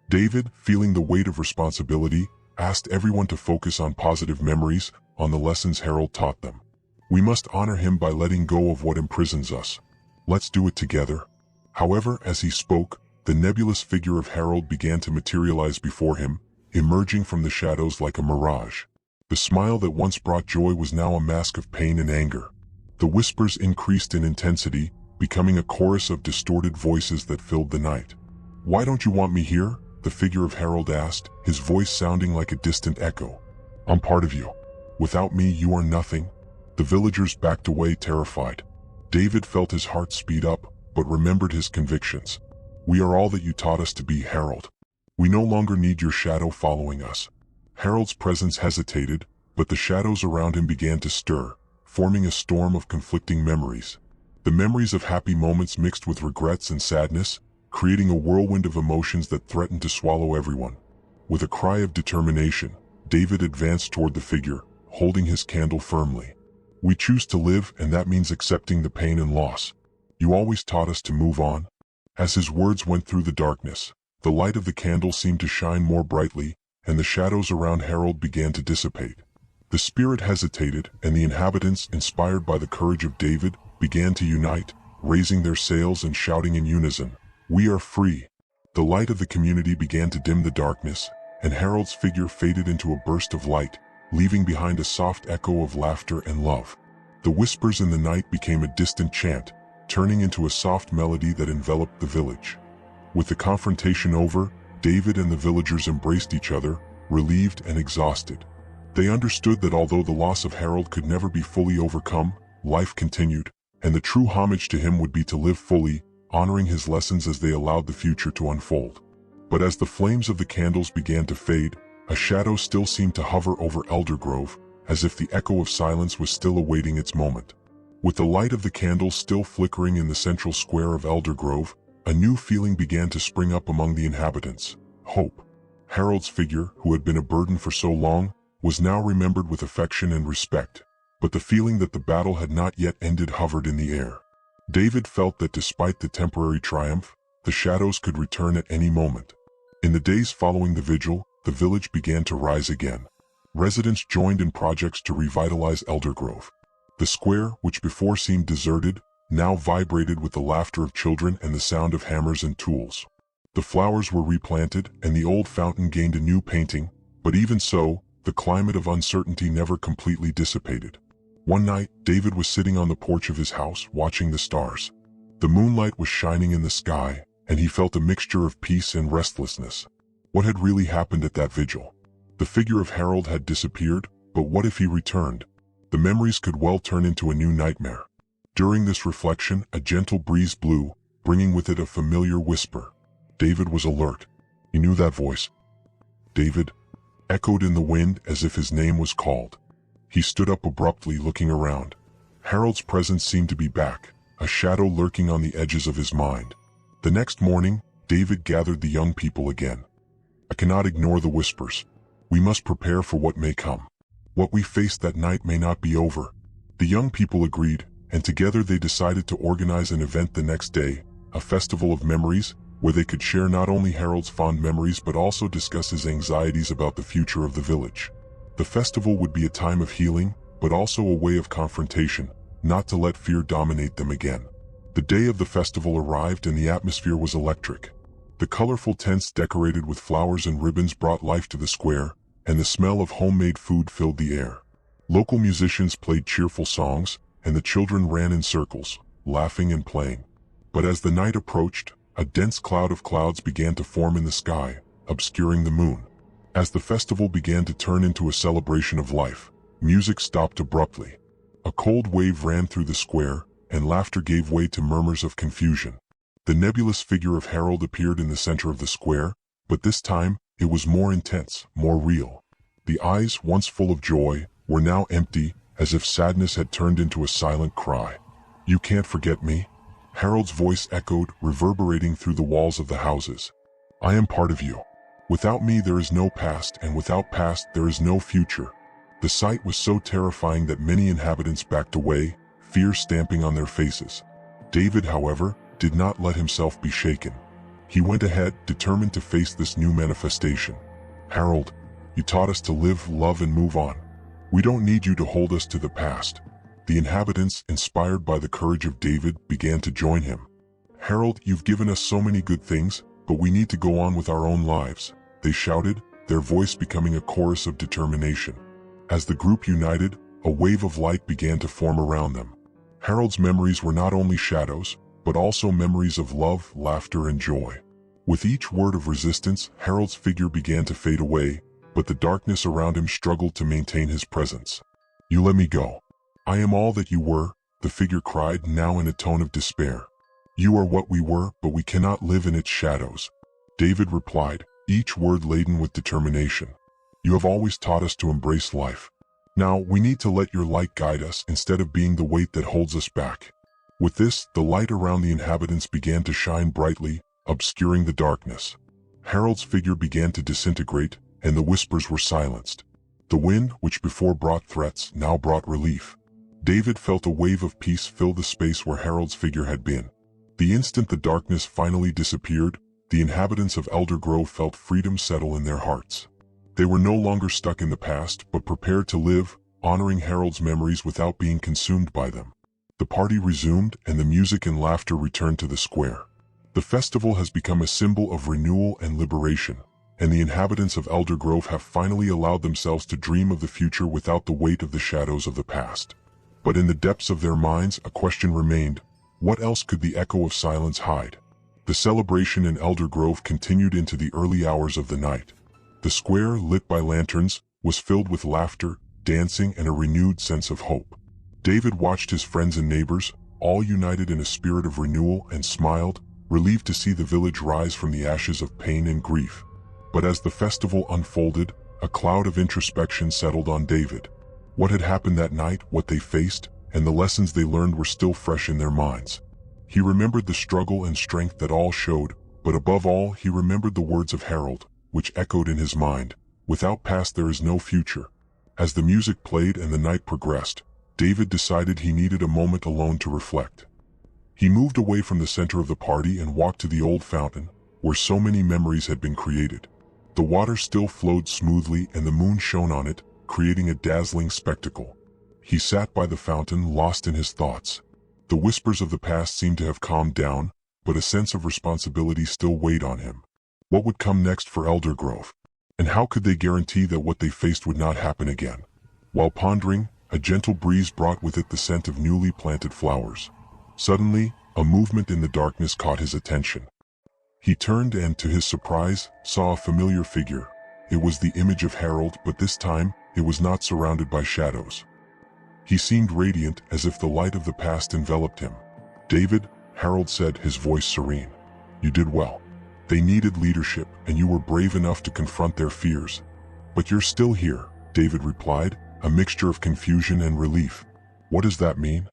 Speaker 1: David, feeling the weight of responsibility, asked everyone to focus on positive memories, on the lessons Harold taught them. "We must honor him by letting go of what imprisons us. Let's do it together." However, as he spoke, the nebulous figure of Harold began to materialize before him, emerging from the shadows like a mirage. The smile that once brought joy was now a mask of pain and anger. The whispers increased in intensity, becoming a chorus of distorted voices that filled the night. "Why don't you want me here?" the figure of Harold asked, his voice sounding like a distant echo. I'm part of you. Without me, you are nothing. The villagers backed away terrified. David felt his heart speed up, but remembered his convictions. We are all that you taught us to be, Harold. We no longer need your shadow following us. Harold's presence hesitated, but the shadows around him began to stir, forming a storm of conflicting memories. The memories of happy moments mixed with regrets and sadness, creating a whirlwind of emotions that threatened to swallow everyone. With a cry of determination, David advanced toward the figure, holding his candle firmly. We choose to live, and that means accepting the pain and loss. You always taught us to move on. As his words went through the darkness, the light of the candle seemed to shine more brightly, and the shadows around Harold began to dissipate. The spirit hesitated, and the inhabitants, inspired by the courage of David, began to unite, raising their sails and shouting in unison, "We are free!" The light of the community began to dim the darkness, and Harold's figure faded into a burst of light, leaving behind a soft echo of laughter and love. The whispers in the night became a distant chant, turning into a soft melody that enveloped the village. With the confrontation over, David and the villagers embraced each other, relieved and exhausted. They understood that although the loss of Harold could never be fully overcome, life continued, and the true homage to him would be to live fully, honoring his lessons as they allowed the future to unfold. But as the flames of the candles began to fade, a shadow still seemed to hover over Eldergrove, as if the echo of silence was still awaiting its moment. With the light of the candles still flickering in the central square of Eldergrove, a new feeling began to spring up among the inhabitants: hope. Harold's figure, who had been a burden for so long, was now remembered with affection and respect, but the feeling that the battle had not yet ended hovered in the air. David felt that despite the temporary triumph, the shadows could return at any moment. In the days following the vigil, the village began to rise again. Residents joined in projects to revitalize Eldergrove. The square, which before seemed deserted, now vibrated with the laughter of children and the sound of hammers and tools. The flowers were replanted, and the old fountain gained a new painting, but even so, the climate of uncertainty never completely dissipated. One night, David was sitting on the porch of his house, watching the stars. The moonlight was shining in the sky, and he felt a mixture of peace and restlessness. What had really happened at that vigil? The figure of Harold had disappeared, but what if he returned? The memories could well turn into a new nightmare. During this reflection, a gentle breeze blew, bringing with it a familiar whisper. David was alert. He knew that voice. David, echoed in the wind as if his name was called. He stood up abruptly, looking around. Harold's presence seemed to be back, a shadow lurking on the edges of his mind. The next morning, David gathered the young people again. I cannot ignore the whispers. We must prepare for what may come. What we faced that night may not be over. The young people agreed, and together they decided to organize an event the next day, a festival of memories, where they could share not only Harold's fond memories but also discuss his anxieties about the future of the village. The festival would be a time of healing, but also a way of confrontation, not to let fear dominate them again. The day of the festival arrived and the atmosphere was electric. The colorful tents decorated with flowers and ribbons brought life to the square, and the smell of homemade food filled the air. Local musicians played cheerful songs, and the children ran in circles, laughing and playing. But as the night approached, a dense cloud of clouds began to form in the sky, obscuring the moon. As the festival began to turn into a celebration of life, music stopped abruptly. A cold wave ran through the square, and laughter gave way to murmurs of confusion. The nebulous figure of Harold appeared in the center of the square, but this time, it was more intense, more real. The eyes, once full of joy, were now empty, as if sadness had turned into a silent cry. "You can't forget me?" Harold's voice echoed, reverberating through the walls of the houses. "I am part of you. Without me there is no past, and without past there is no future." The sight was so terrifying that many inhabitants backed away, fear stamping on their faces. David, however, did not let himself be shaken. He went ahead, determined to face this new manifestation. "Harold, you taught us to live, love, and move on. We don't need you to hold us to the past." The inhabitants, inspired by the courage of David, began to join him. "Harold, you've given us so many good things, but we need to go on with our own lives," they shouted, their voice becoming a chorus of determination. As the group united, a wave of light began to form around them. Harold's memories were not only shadows, but also memories of love, laughter, and joy. With each word of resistance, Harold's figure began to fade away, but the darkness around him struggled to maintain his presence. "You let me go. I am all that you were," the figure cried, now in a tone of despair. "You are what we were, but we cannot live in its shadows." David replied, each word laden with determination. "You have always taught us to embrace life. Now we need to let your light guide us instead of being the weight that holds us back." With this, the light around the inhabitants began to shine brightly, obscuring the darkness. Harold's figure began to disintegrate, and the whispers were silenced. The wind, which before brought threats, now brought relief. David felt a wave of peace fill the space where Harold's figure had been. The instant the darkness finally disappeared, the inhabitants of Elder Grove felt freedom settle in their hearts. They were no longer stuck in the past, but prepared to live, honoring Harold's memories without being consumed by them. The party resumed, and the music and laughter returned to the square. The festival has become a symbol of renewal and liberation, and the inhabitants of Elder Grove have finally allowed themselves to dream of the future without the weight of the shadows of the past. But in the depths of their minds, a question remained: what else could the echo of silence hide? The celebration in Elder Grove continued into the early hours of the night. The square, lit by lanterns, was filled with laughter, dancing, and a renewed sense of hope. David watched his friends and neighbors, all united in a spirit of renewal, and smiled, relieved to see the village rise from the ashes of pain and grief. But as the festival unfolded, a cloud of introspection settled on David. What had happened that night, what they faced, and the lessons they learned were still fresh in their minds. He remembered the struggle and strength that all showed, but above all, he remembered the words of Harold, which echoed in his mind: "Without past there is no future." As the music played and the night progressed, David decided he needed a moment alone to reflect. He moved away from the center of the party and walked to the old fountain, where so many memories had been created. The water still flowed smoothly and the moon shone on it, creating a dazzling spectacle. He sat by the fountain, lost in his thoughts. The whispers of the past seemed to have calmed down, but a sense of responsibility still weighed on him. What would come next for Elder Grove? And how could they guarantee that what they faced would not happen again? While pondering, a gentle breeze brought with it the scent of newly planted flowers. Suddenly, a movement in the darkness caught his attention. He turned and, to his surprise, saw a familiar figure. It was the image of Harold, but this time, it was not surrounded by shadows. He seemed radiant, as if the light of the past enveloped him. "David," Harold said, his voice serene. "You did well. They needed leadership, and you were brave enough to confront their fears. But you're still here," David replied, a mixture of confusion and relief. "What does that mean?"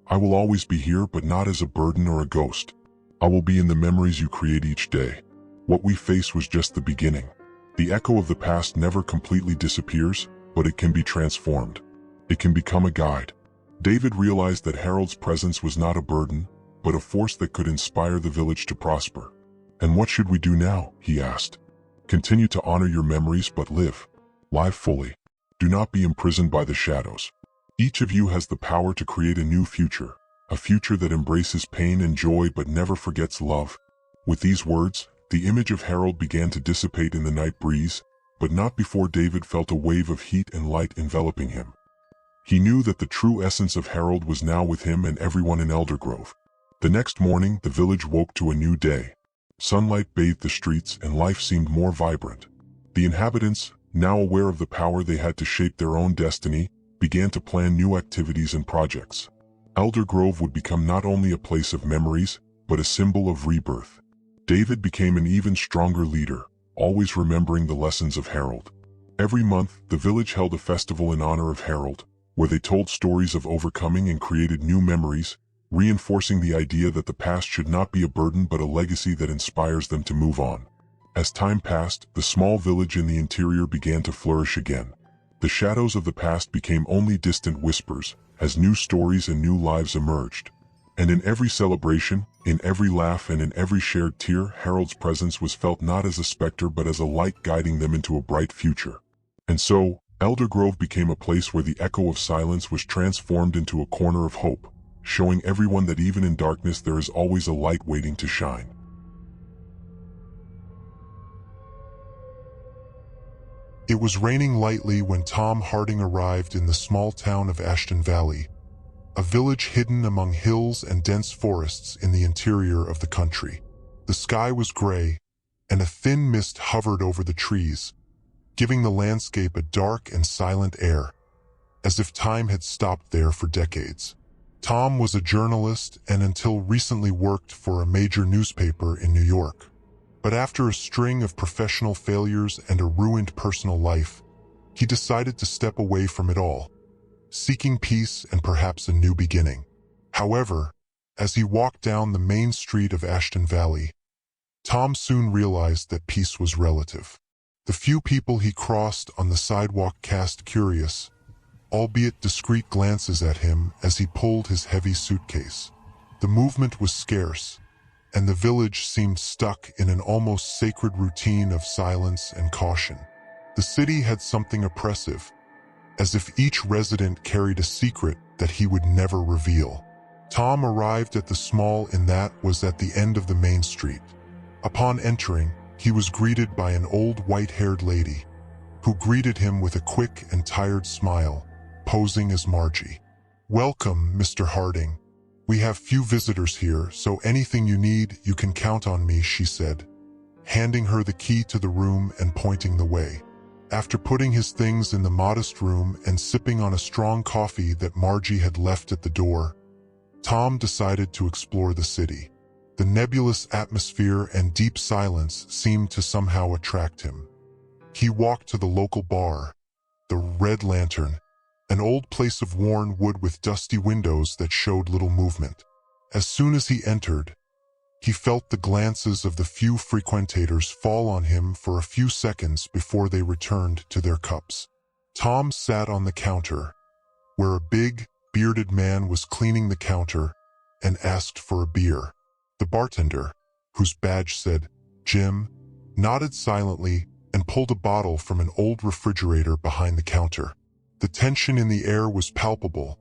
Speaker 1: "I will always be here, but not as a burden or a ghost. I will be in the memories you create each day. What we faced was just the beginning. The echo of the past never completely disappears, but it can be transformed. It can become a guide." David realized that Harold's presence was not a burden, but a force that could inspire the village to prosper. "And what should we do now?" he asked. "Continue to honor your memories, but live. Live fully. Do not be imprisoned by the shadows. Each of you has the power to create a new future, a future that embraces pain and joy but never forgets love." With these words, the image of Harold began to dissipate in the night breeze, but not before David felt a wave of heat and light enveloping him. He knew that the true essence of Harold was now with him and everyone in Elder Grove. The next morning, the village woke to a new day. Sunlight bathed the streets and life seemed more vibrant. The inhabitants, now aware of the power they had to shape their own destiny, began to plan new activities and projects. Elder Grove would become not only a place of memories, but a symbol of rebirth. David became an even stronger leader, always remembering the lessons of Harold. Every month, the village held a festival in honor of Harold, where they told stories of overcoming and created new memories, reinforcing the idea that the past should not be a burden but a legacy that inspires them to move on. As time passed, the small village in the interior began to flourish again. The shadows of the past became only distant whispers, as new stories and new lives emerged. And in every celebration, in every laugh and in every shared tear, Harold's presence was felt not as a specter but as a light guiding them into a bright future. And so, Elder Grove became a place where the echo of silence was transformed into a corner of hope, showing everyone that even in darkness there is always a light waiting to shine. It was raining lightly when Tom Harding arrived in the small town of Ashton Valley, a village hidden among hills and dense forests in the interior of the country. The sky was gray, and a thin mist hovered over the trees, giving the landscape a dark and silent air, as if time had stopped there for decades. Tom was a journalist and until recently worked for a major newspaper in New York. But after a string of professional failures and a ruined personal life, he decided to step away from it all, seeking peace and perhaps a new beginning. However, as he walked down the main street of Ashton Valley, Tom soon realized that peace was relative. The few people he crossed on the sidewalk cast curious, albeit discreet glances at him as he pulled his heavy suitcase. The movement was scarce, and the village seemed stuck in an almost sacred routine of silence and caution. The city had something oppressive, as if each resident carried a secret that he would never reveal. Tom arrived at the small inn that was at the end of the main street. Upon entering, he was greeted by an old white-haired lady, who greeted him with a quick and tired smile, posing as Margie. "Welcome, Mr. Harding. We have few visitors here, so anything you need, you can count on me," she said, handing her the key to the room and pointing the way. After putting his things in the modest room and sipping on a strong coffee that Margie had left at the door, Tom decided to explore the city. The nebulous atmosphere and deep silence seemed to somehow attract him. He walked to the local bar, the Red Lantern, an old place of worn wood with dusty windows that showed little movement. As soon as he entered, he felt the glances of the few frequentators fall on him for a few seconds before they returned to their cups. Tom sat on the counter, where a big, bearded man was cleaning the counter, and asked for a beer. The bartender, whose badge said Jim, nodded silently and pulled a bottle from an old refrigerator behind the counter. The tension in the air was palpable,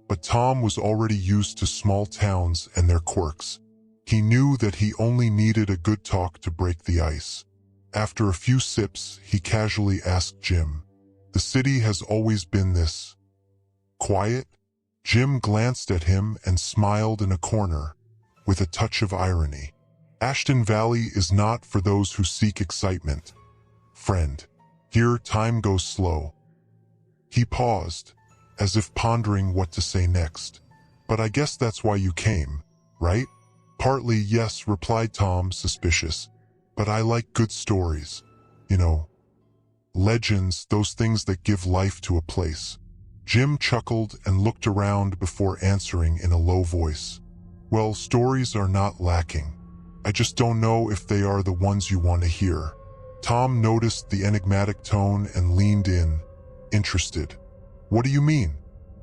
Speaker 1: but Tom was already used to small towns and their quirks. He knew that he only needed a good talk to break the ice. After a few sips, he casually asked Jim, "The city has always been this quiet?" Jim glanced at him and smiled in a corner, with a touch of irony. "Ashton Valley is not for those who seek excitement, friend. Here time goes slow." He paused, as if pondering what to say next. "But I guess that's why you came, right?" "Partly, yes," replied Tom, suspicious. "But I like good stories. You know, legends, those things that give life to a place." Jim chuckled and looked around before answering in a low voice. "Well, stories are not lacking. I just don't know if they are the ones you want to hear." Tom noticed the enigmatic tone and leaned in, interested. "What do you mean?"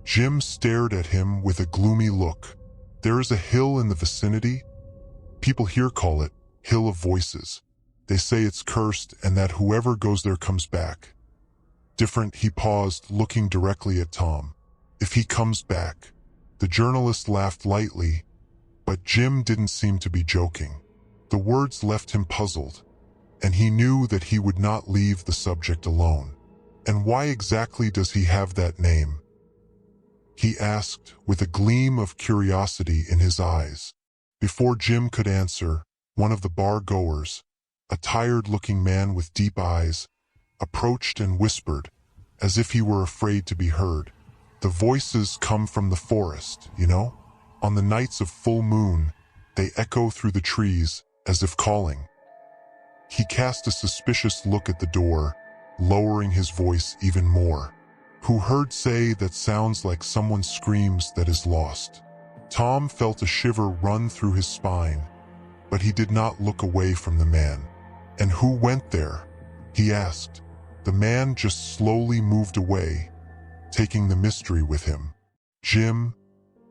Speaker 1: Jim stared at him with a gloomy look. "There is a hill in the vicinity. People here call it Hill of Voices. They say it's cursed and that whoever goes there comes back." Different, he paused, looking directly at Tom. "If he comes back." The journalist laughed lightly, but Jim didn't seem to be joking. The words left him puzzled, and he knew that he would not leave the subject alone. "And why exactly does he have that name?" he asked, with a gleam of curiosity in his eyes. Before Jim could answer, one of the bar-goers, a tired-looking man with deep eyes, approached and whispered, as if he were afraid to be heard. "The voices come from the forest, you know? On the nights of full moon, they echo through the trees, as if calling." He cast a suspicious look at the door, lowering his voice even more. "Who heard say that sounds like someone screams that is lost." Tom felt a shiver run through his spine, but he did not look away from the man. "And who went there?" he asked. The man just slowly moved away, taking the mystery with him. Jim,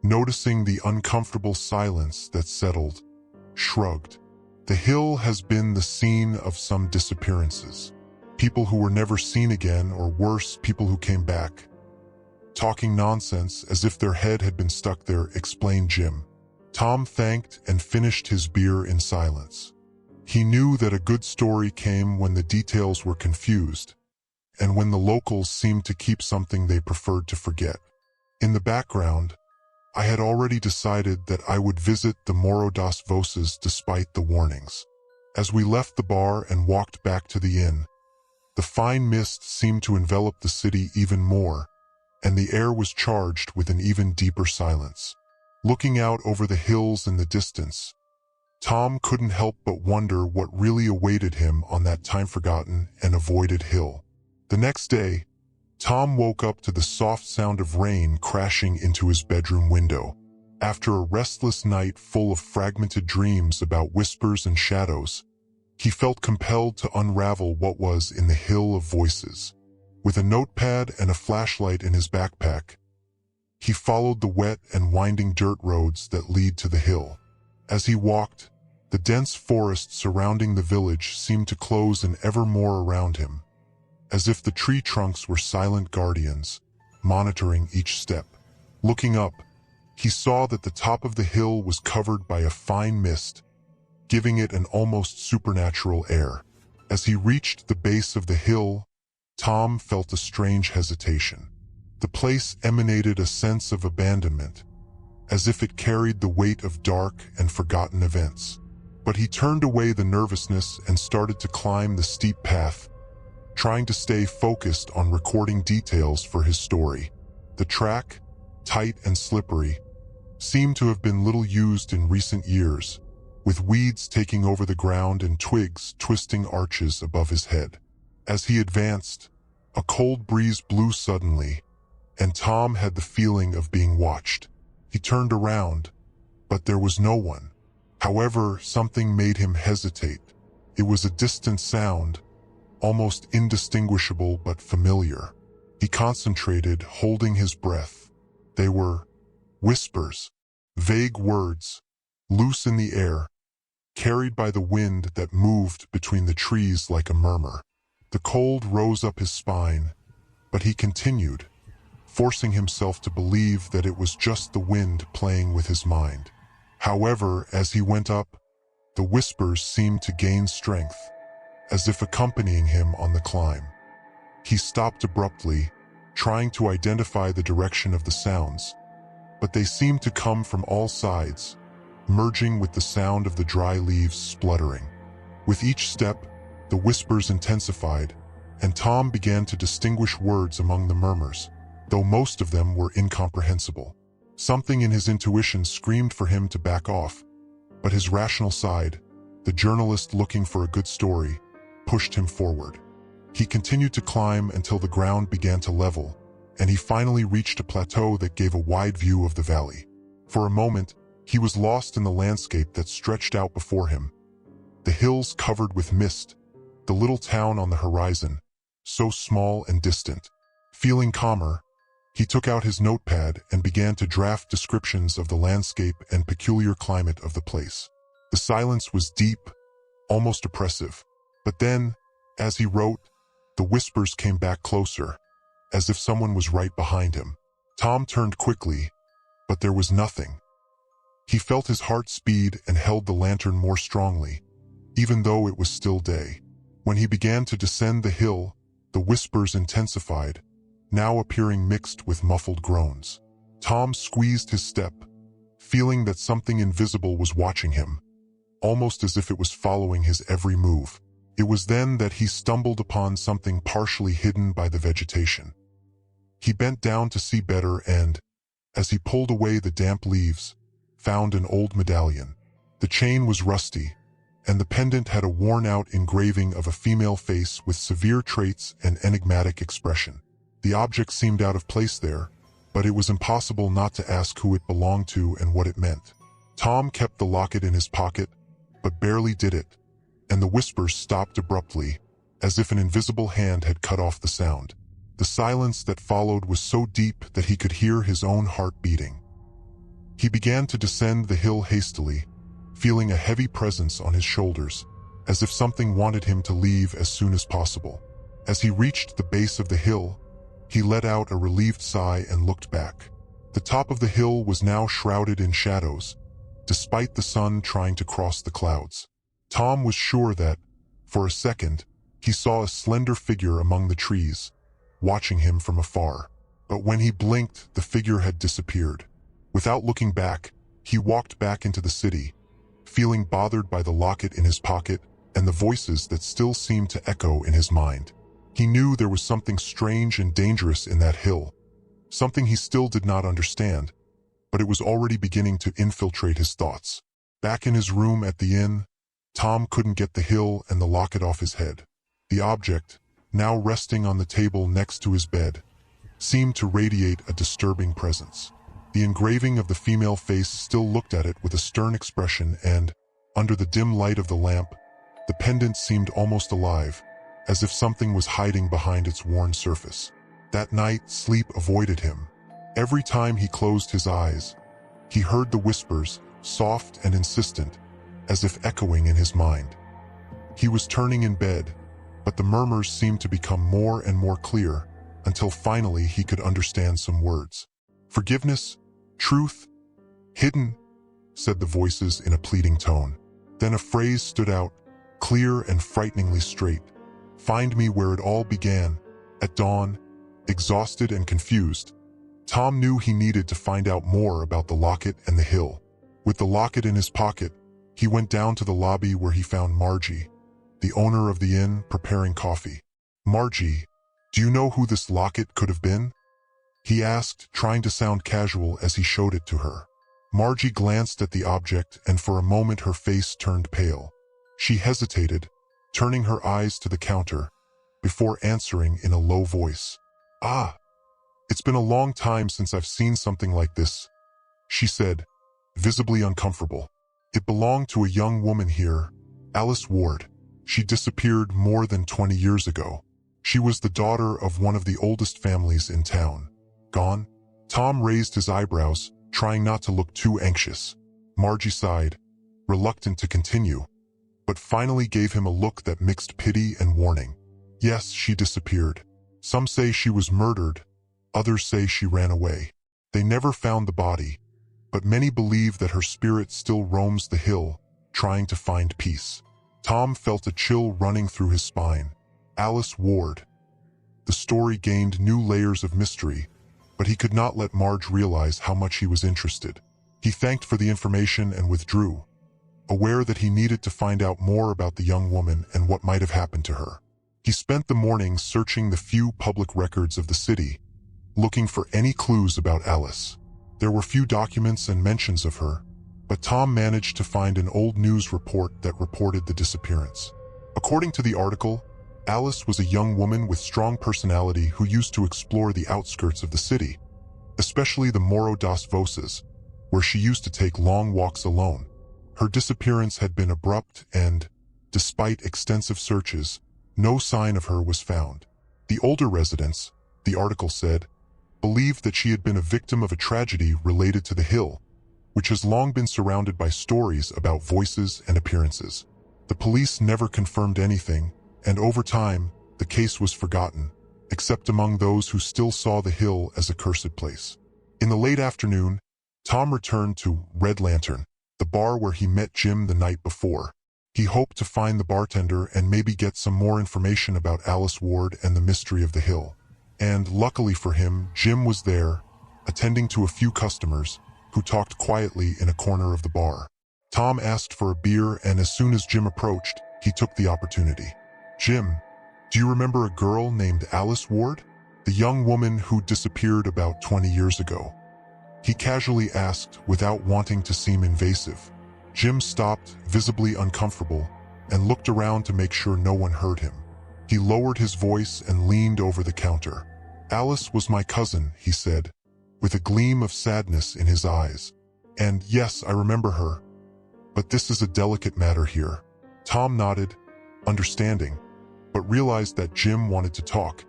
Speaker 1: noticing the uncomfortable silence that settled, shrugged. "The hill has been the scene of some disappearances. People who were never seen again, or worse, people who came back, talking nonsense as if their head had been stuck there," explained Jim. Tom thanked and finished his beer in silence. He knew that a good story came when the details were confused, and when the locals seemed to keep something they preferred to forget. In the background, I had already decided that I would visit the Morro das Voces despite the warnings. As we left the bar and walked back to the inn, the fine mist seemed to envelop the city even more, and the air was charged with an even deeper silence. Looking out over the hills in the distance, Tom couldn't help but wonder what really awaited him on that time-forgotten and avoided hill. The next day, Tom woke up to the soft sound of rain crashing into his bedroom window. After a restless night full of fragmented dreams about whispers and shadows, he felt compelled to unravel what was in the hill of voices. With a notepad and a flashlight in his backpack, he followed the wet and winding dirt roads that lead to the hill. As he walked, the dense forest surrounding the village seemed to close in ever more around him, as if the tree trunks were silent guardians, monitoring each step. Looking up, he saw that the top of the hill was covered by a fine mist, giving it an almost supernatural air. As he reached the base of the hill, Tom felt a strange hesitation. The place emanated a sense of abandonment, as if it carried the weight of dark and forgotten events. But he turned away the nervousness and started to climb the steep path, trying to stay focused on recording details for his story. The track, tight and slippery, seemed to have been little used in recent years, with weeds taking over the ground and twigs twisting arches above his head. As he advanced, a cold breeze blew suddenly, and Tom had the feeling of being watched. He turned around, but there was no one. However, something made him hesitate. It was a distant sound, almost indistinguishable but familiar. He concentrated, holding his breath. They were whispers, vague words, loose in the air, carried by the wind that moved between the trees like a murmur. The cold rose up his spine, but he continued, forcing himself to believe that it was just the wind playing with his mind. However, as he went up, the whispers seemed to gain strength, as if accompanying him on the climb. He stopped abruptly, trying to identify the direction of the sounds, but they seemed to come from all sides, merging with the sound of the dry leaves spluttering. With each step, the whispers intensified, and Tom began to distinguish words among the murmurs, though most of them were incomprehensible. Something in his intuition screamed for him to back off, but his rational side, the journalist looking for a good story, pushed him forward. He continued to climb until the ground began to level, and he finally reached a plateau that gave a wide view of the valley. For a moment, he was lost in the landscape that stretched out before him. The hills covered with mist, the little town on the horizon, so small and distant. Feeling calmer, he took out his notepad and began to draft descriptions of the landscape and peculiar climate of the place. The silence was deep, almost oppressive. But then, as he wrote, the whispers came back closer, as if someone was right behind him. Tom turned quickly, but there was nothing. He felt his heart speed and held the lantern more strongly, even though it was still day. When he began to descend the hill, the whispers intensified, now appearing mixed with muffled groans. Tom squeezed his step, feeling that something invisible was watching him, almost as if it was following his every move. It was then that he stumbled upon something partially hidden by the vegetation. He bent down to see better and, as he pulled away the damp leaves, found an old medallion. The chain was rusty, and the pendant had a worn-out engraving of a female face with severe traits and enigmatic expression. The object seemed out of place there, but it was impossible not to ask who it belonged to and what it meant. Tom kept the locket in his pocket, but barely did it, and the whispers stopped abruptly, as if an invisible hand had cut off the sound. The silence that followed was so deep that he could hear his own heart beating. He began to descend the hill hastily, feeling a heavy presence on his shoulders, as if something wanted him to leave as soon as possible. As he reached the base of the hill, he let out a relieved sigh and looked back. The top of the hill was now shrouded in shadows, despite the sun trying to cross the clouds. Tom was sure that, for a second, he saw a slender figure among the trees, watching him from afar. But when he blinked, the figure had disappeared. Without looking back, he walked back into the city, feeling bothered by the locket in his pocket and the voices that still seemed to echo in his mind. He knew there was something strange and dangerous in that hill, something he still did not understand, but it was already beginning to infiltrate his thoughts. Back in his room at the inn, Tom couldn't get the hill and the locket off his head. The object, now resting on the table next to his bed, seemed to radiate a disturbing presence. The engraving of the female face still looked at it with a stern expression, and, under the dim light of the lamp, the pendant seemed almost alive, as if something was hiding behind its worn surface. That night, sleep avoided him. Every time he closed his eyes, he heard the whispers, soft and insistent, as if echoing in his mind. He was turning in bed, but the murmurs seemed to become more and more clear, until finally he could understand some words. "Forgiveness, truth, hidden," said the voices in a pleading tone. Then a phrase stood out, clear and frighteningly straight. "Find me where it all began, at dawn." Exhausted and confused, Tom knew he needed to find out more about the locket and the hill. With the locket in his pocket, he went down to the lobby where he found Margie, the owner of the inn, preparing coffee. "Margie, do you know who this locket could have been?" he asked, trying to sound casual as he showed it to her. Margie glanced at the object, and for a moment her face turned pale. She hesitated, turning her eyes to the counter, before answering in a low voice. "Ah, it's been a long time since I've seen something like this," she said, visibly uncomfortable. "It belonged to a young woman here, Alice Ward. She disappeared more than 20 years ago. She was the daughter of one of the oldest families in town." "Gone?" Tom raised his eyebrows, trying not to look too anxious. Margie sighed, reluctant to continue, but finally gave him a look that mixed pity and warning. "Yes, she disappeared. Some say she was murdered, others say she ran away. They never found the body, but many believe that her spirit still roams the hill, trying to find peace." Tom felt a chill running through his spine. Alice Ward. The story gained new layers of mystery, but he could not let Marge realize how much he was interested. He thanked for the information and withdrew, aware that he needed to find out more about the young woman and what might have happened to her. He spent the morning searching the few public records of the city, looking for any clues about Alice. There were few documents and mentions of her, but Tom managed to find an old news report that reported the disappearance. According to the article, Alice was a young woman with strong personality who used to explore the outskirts of the city, especially the Morro das Voces, where she used to take long walks alone. Her disappearance had been abrupt and, despite extensive searches, no sign of her was found. The older residents, the article said, believed that she had been a victim of a tragedy related to the hill, which has long been surrounded by stories about voices and appearances. The police never confirmed anything, and over time, the case was forgotten, except among those who still saw the hill as a cursed place. In the late afternoon, Tom returned to Red Lantern, the bar where he met Jim the night before. He hoped to find the bartender and maybe get some more information about Alice Ward and the mystery of the hill. And luckily for him, Jim was there, attending to a few customers, who talked quietly in a corner of the bar. Tom asked for a beer, and as soon as Jim approached, he took the opportunity. "Jim, do you remember a girl named Alice Ward? The young woman who disappeared about 20 years ago?" He casually asked, without wanting to seem invasive. Jim stopped, visibly uncomfortable, and looked around to make sure no one heard him. He lowered his voice and leaned over the counter. "Alice was my cousin," he said, with a gleam of sadness in his eyes. "And yes, I remember her. But this is a delicate matter here." Tom nodded, understanding, but realized that Jim wanted to talk,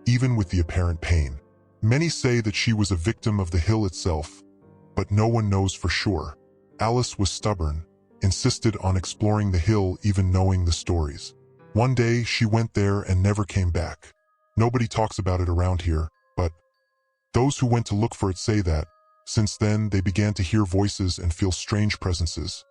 Speaker 1: even with the apparent pain. "Many say that she was a victim of the hill itself, but no one knows for sure." Alice was stubborn, insisted on exploring the hill even knowing the stories. "One day she went there and never came back. Nobody talks about it around here, but those who went to look for it say that, since then, they began to hear voices and feel strange presences,"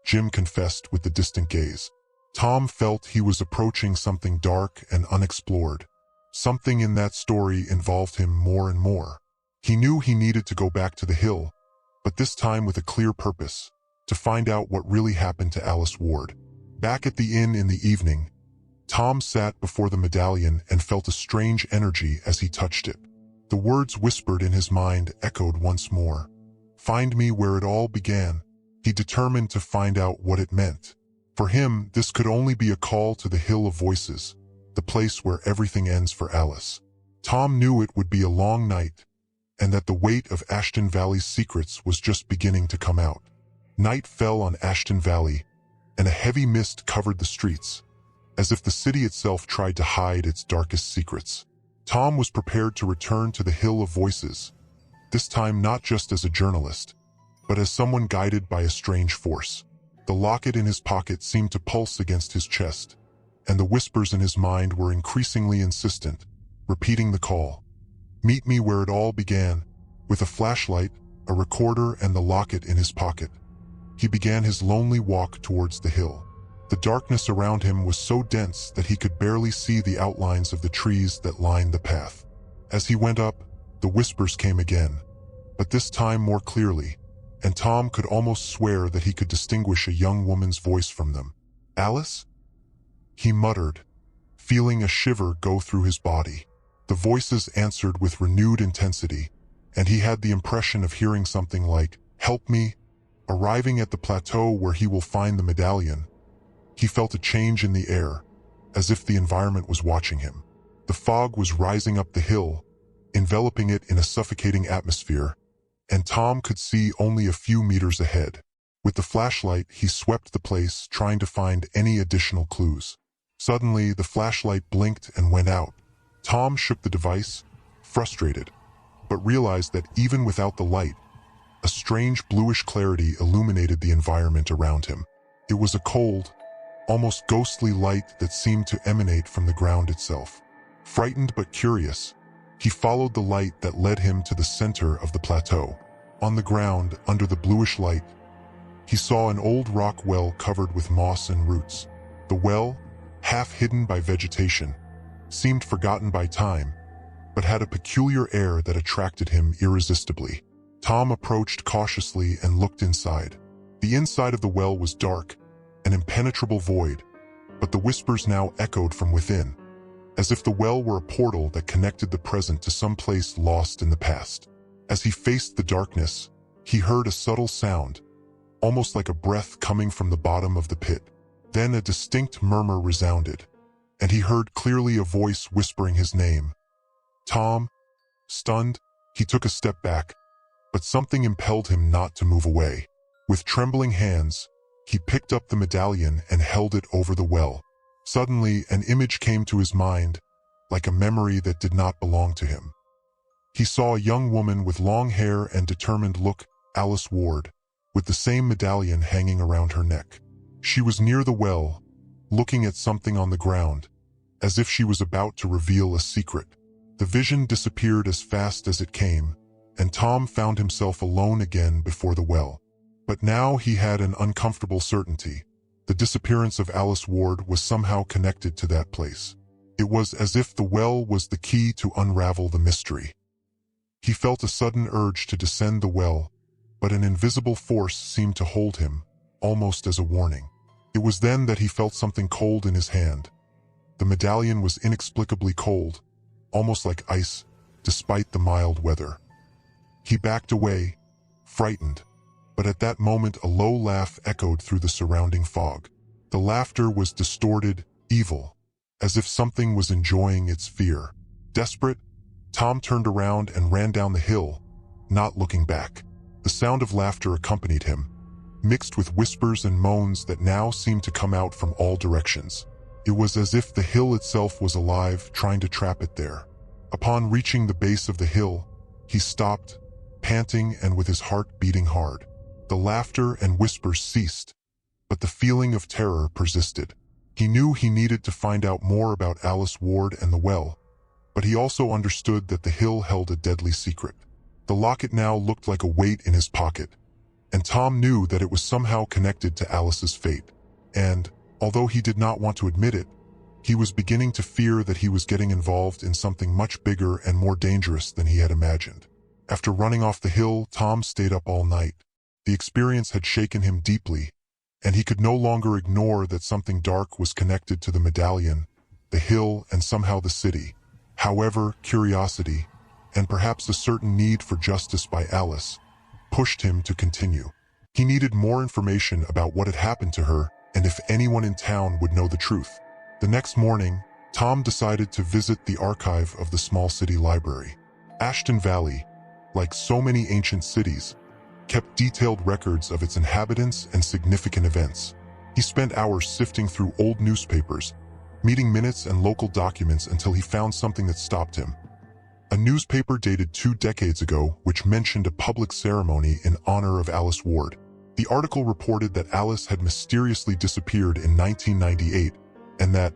Speaker 1: Jim confessed with a distant gaze. Tom felt he was approaching something dark and unexplored. Something in that story involved him more and more. He knew he needed to go back to the hill, but this time with a clear purpose, to find out what really happened to Alice Ward. Back at the inn in the evening, Tom sat before the medallion and felt a strange energy as he touched it. The words whispered in his mind echoed once more. Find me where it all began. He determined to find out what it meant. For him, this could only be a call to the Hill of Voices, the place where everything ends for Alice. Tom knew it would be a long night, and that the weight of Ashton Valley's secrets was just beginning to come out. Night fell on Ashton Valley, and a heavy mist covered the streets, as if the city itself tried to hide its darkest secrets. Tom was prepared to return to the Hill of Voices, this time not just as a journalist, but as someone guided by a strange force. The locket in his pocket seemed to pulse against his chest, and the whispers in his mind were increasingly insistent, repeating the call. Meet me where it all began. With a flashlight, a recorder, and the locket in his pocket, he began his lonely walk towards the hill. The darkness around him was so dense that he could barely see the outlines of the trees that lined the path. As he went up, the whispers came again, but this time more clearly, and Tom could almost swear that he could distinguish a young woman's voice from them. Alice? He muttered, feeling a shiver go through his body. The voices answered with renewed intensity, and he had the impression of hearing something like, "Help me." Arriving at the plateau where he will find the medallion, he felt a change in the air, as if the environment was watching him. The fog was rising up the hill, enveloping it in a suffocating atmosphere, and Tom could see only a few meters ahead. With the flashlight, he swept the place, trying to find any additional clues. Suddenly, the flashlight blinked and went out. Tom shook the device, frustrated, but realized that even without the light, a strange bluish clarity illuminated the environment around him. It was a cold, almost ghostly light that seemed to emanate from the ground itself. Frightened but curious, he followed the light that led him to the center of the plateau. On the ground, under the bluish light, he saw an old rock well covered with moss and roots. The well, half hidden by vegetation, seemed forgotten by time, but had a peculiar air that attracted him irresistibly. Tom approached cautiously and looked inside. The inside of the well was dark, an impenetrable void, but the whispers now echoed from within, as if the well were a portal that connected the present to some place lost in the past. As he faced the darkness, he heard a subtle sound, almost like a breath coming from the bottom of the pit. Then a distinct murmur resounded, and he heard clearly a voice whispering his name. Tom, stunned, he took a step back, but something impelled him not to move away. With trembling hands, he picked up the medallion and held it over the well. Suddenly, an image came to his mind, like a memory that did not belong to him. He saw a young woman with long hair and determined look, Alice Ward, with the same medallion hanging around her neck. She was near the well, looking at something on the ground, as if she was about to reveal a secret. The vision disappeared as fast as it came, and Tom found himself alone again before the well. But now he had an uncomfortable certainty. The disappearance of Alice Ward was somehow connected to that place. It was as if the well was the key to unravel the mystery. He felt a sudden urge to descend the well, but an invisible force seemed to hold him, almost as a warning. It was then that he felt something cold in his hand. The medallion was inexplicably cold, almost like ice, despite the mild weather. He backed away, frightened, but at that moment a low laugh echoed through the surrounding fog. The laughter was distorted, evil, as if something was enjoying its fear. Desperate, Tom turned around and ran down the hill, not looking back. The sound of laughter accompanied him, mixed with whispers and moans that now seemed to come out from all directions. It was as if the hill itself was alive, trying to trap it there. Upon reaching the base of the hill, he stopped, panting and with his heart beating hard. The laughter and whispers ceased, but the feeling of terror persisted. He knew he needed to find out more about Alice Ward and the well, but he also understood that the hill held a deadly secret. The locket now looked like a weight in his pocket, and Tom knew that it was somehow connected to Alice's fate. And, although he did not want to admit it, he was beginning to fear that he was getting involved in something much bigger and more dangerous than he had imagined. After running off the hill, Tom stayed up all night. The experience had shaken him deeply, and he could no longer ignore that something dark was connected to the medallion, the hill, and somehow the city. However, curiosity, and perhaps a certain need for justice by Alice, pushed him to continue. He needed more information about what had happened to her and if anyone in town would know the truth. The next morning, Tom decided to visit the archive of the small city library. Ashton Valley, like so many ancient cities, kept detailed records of its inhabitants and significant events. He spent hours sifting through old newspapers, meeting minutes and local documents until he found something that stopped him. A newspaper dated 2 decades ago which mentioned a public ceremony in honor of Alice Ward. The article reported that Alice had mysteriously disappeared in 1998 and that,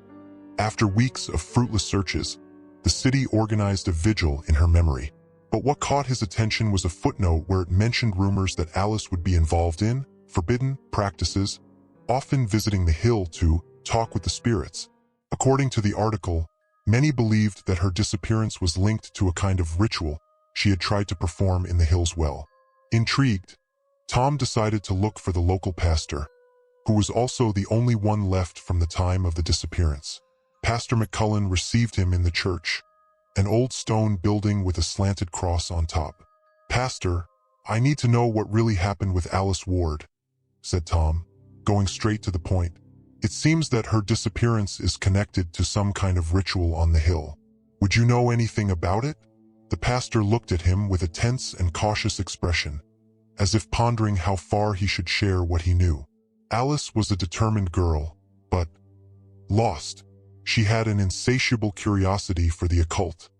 Speaker 1: after weeks of fruitless searches, the city organized a vigil in her memory. But what caught his attention was a footnote where it mentioned rumors that Alice would be involved in forbidden practices, often visiting the hill to talk with the spirits. According to the article, many believed that her disappearance was linked to a kind of ritual she had tried to perform in the hill's well. Intrigued, Tom decided to look for the local pastor, who was also the only one left from the time of the disappearance. Pastor McCullen received him in the church, an old stone building with a slanted cross on top. "Pastor, I need to know what really happened with Alice Ward," said Tom, going straight to the point. "It seems that her disappearance is connected to some kind of ritual on the hill. Would you know anything about it?" The pastor looked at him with a tense and cautious expression, as if pondering how far he should share what he knew. Alice was a determined girl, but lost. She had an insatiable curiosity for the occult,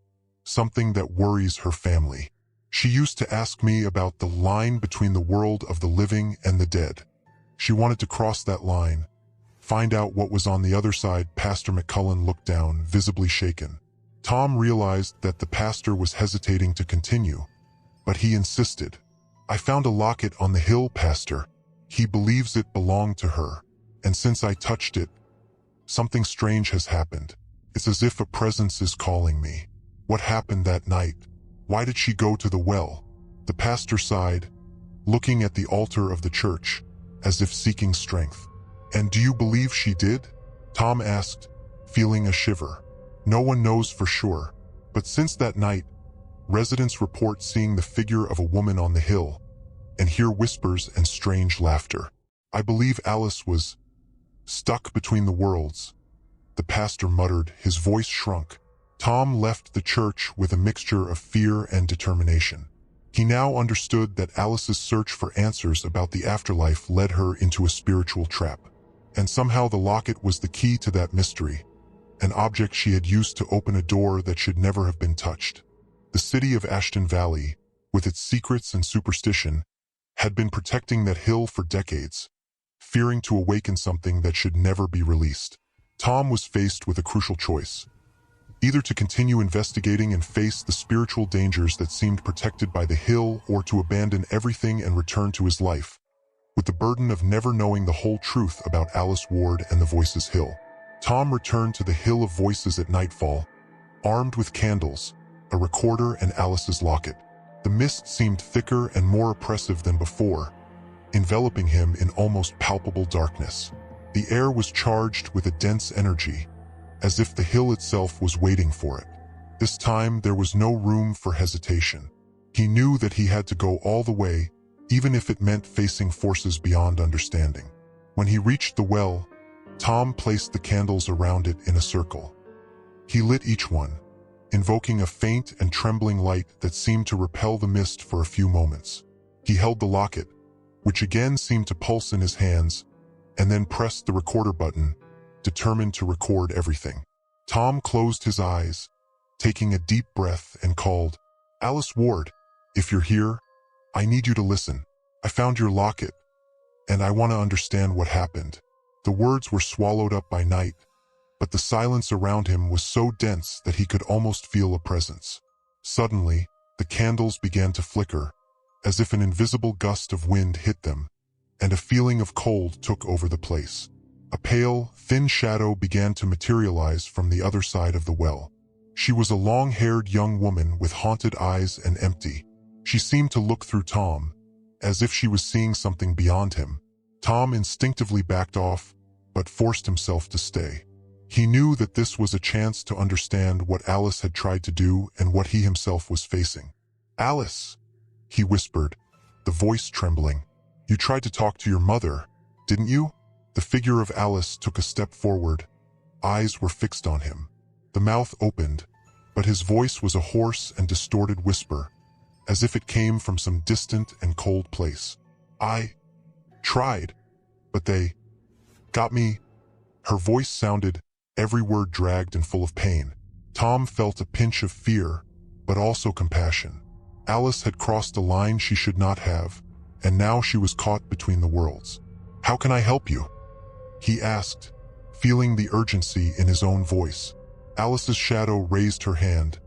Speaker 1: something that worries her family. She used to ask me about the line between the world of the living and the dead. She wanted to cross that line, find out what was on the other side. Pastor McCullen looked down, visibly shaken. Tom realized that the pastor was hesitating to continue, but he insisted. "I found a locket on the hill, Pastor. He believes it belonged to her, and since I touched it, something strange has happened. It's as if a presence is calling me." "What happened that night? Why did she go to the well?" The pastor sighed, looking at the altar of the church, as if seeking strength. "And do you believe she did?" Tom asked, feeling a shiver. "No one knows for sure, but since that night, residents report seeing the figure of a woman on the hill, and hear whispers and strange laughter. I believe Alice was stuck between the worlds," the pastor muttered, his voice shrunk. Tom left the church with a mixture of fear and determination. He now understood that Alice's search for answers about the afterlife led her into a spiritual trap. And somehow the locket was the key to that mystery, an object she had used to open a door that should never have been touched. The city of Ashton Valley, with its secrets and superstition, had been protecting that hill for decades, fearing to awaken something that should never be released. Tom was faced with a crucial choice: either to continue investigating and face the spiritual dangers that seemed protected by the hill, or to abandon everything and return to his life, with the burden of never knowing the whole truth about Alice Ward and the Voices Hill. Tom returned to the Hill of Voices at nightfall, armed with candles, a recorder, and Alice's locket. The mist seemed thicker and more oppressive than before, enveloping him in almost palpable darkness. The air was charged with a dense energy, as if the hill itself was waiting for it. This time there was no room for hesitation. He knew that he had to go all the way, even if it meant facing forces beyond understanding. When he reached the well, Tom placed the candles around it in a circle. He lit each one, invoking a faint and trembling light that seemed to repel the mist for a few moments. He held the locket, which again seemed to pulse in his hands, and then pressed the recorder button, determined to record everything. Tom closed his eyes, taking a deep breath, and called, "Alice Ward, if you're here, I need you to listen. I found your locket, and I want to understand what happened." The words were swallowed up by night, but the silence around him was so dense that he could almost feel a presence. Suddenly, the candles began to flicker, as if an invisible gust of wind hit them, and a feeling of cold took over the place. A pale, thin shadow began to materialize from the other side of the well. She was a long-haired young woman with haunted eyes and empty. She seemed to look through Tom, as if she was seeing something beyond him.
Speaker 2: Tom instinctively backed off, but forced himself to stay. He knew that this was a chance to understand what Alice had tried to do and what he himself was facing. "Alice," he whispered, the voice trembling. "You tried to talk to your mother, didn't you?" The figure of Alice took a step forward. Eyes were fixed on him. The mouth opened, but his voice was a hoarse and distorted whisper, as if it came from some distant and cold place. "I tried, but they got me." Her voice sounded, every word dragged and full of pain. Tom felt a pinch of fear, but also compassion. Alice had crossed a line she should not have, and now she was caught between the worlds. "How can I help you?" he asked, feeling the urgency in his own voice. Alice's shadow raised her hand,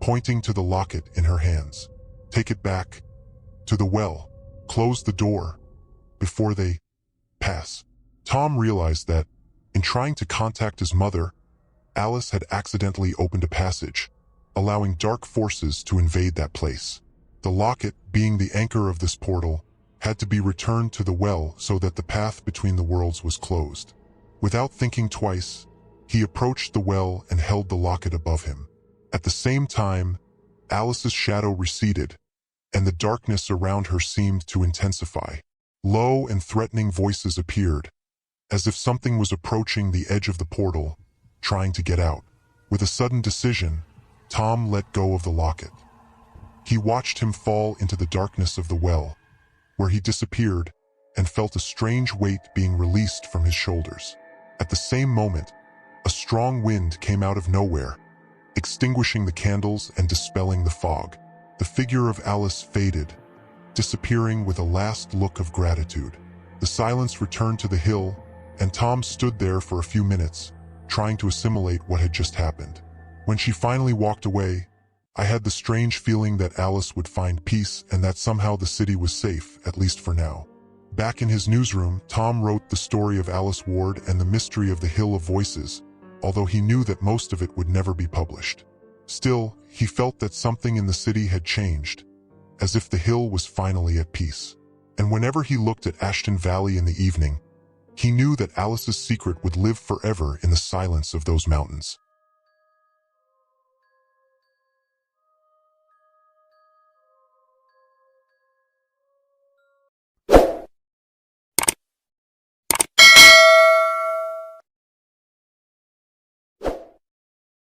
Speaker 2: pointing to the locket in her hands. "Take it back to the well. Close the door before they pass." Tom realized that, in trying to contact his mother, Alice had accidentally opened a passage, allowing dark forces to invade that place. The locket, being the anchor of this portal, had to be returned to the well so that the path between the worlds was closed. Without thinking twice, he approached the well and held the locket above him. At the same time, Alice's shadow receded, and the darkness around her seemed to intensify. Low and threatening voices appeared, as if something was approaching the edge of the portal, trying to get out. With a sudden decision, Tom let go of the locket. He watched him fall into the darkness of the well, where he disappeared, and felt a strange weight being released from his shoulders. At the same moment, a strong wind came out of nowhere, extinguishing the candles and dispelling the fog. The figure of Alice faded, disappearing with a last look of gratitude. The silence returned to the hill, and Tom stood there for a few minutes, trying to assimilate what had just happened. When she finally walked away, I had the strange feeling that Alice would find peace and that somehow the city was safe, at least for now. Back in his newsroom, Tom wrote the story of Alice Ward and the mystery of the Hill of Voices, although he knew that most of it would never be published. Still, he felt that something in the city had changed, as if the hill was finally at peace. And whenever he looked at Ashton Valley in the evening, he knew that Alice's secret would live forever in the silence of those mountains.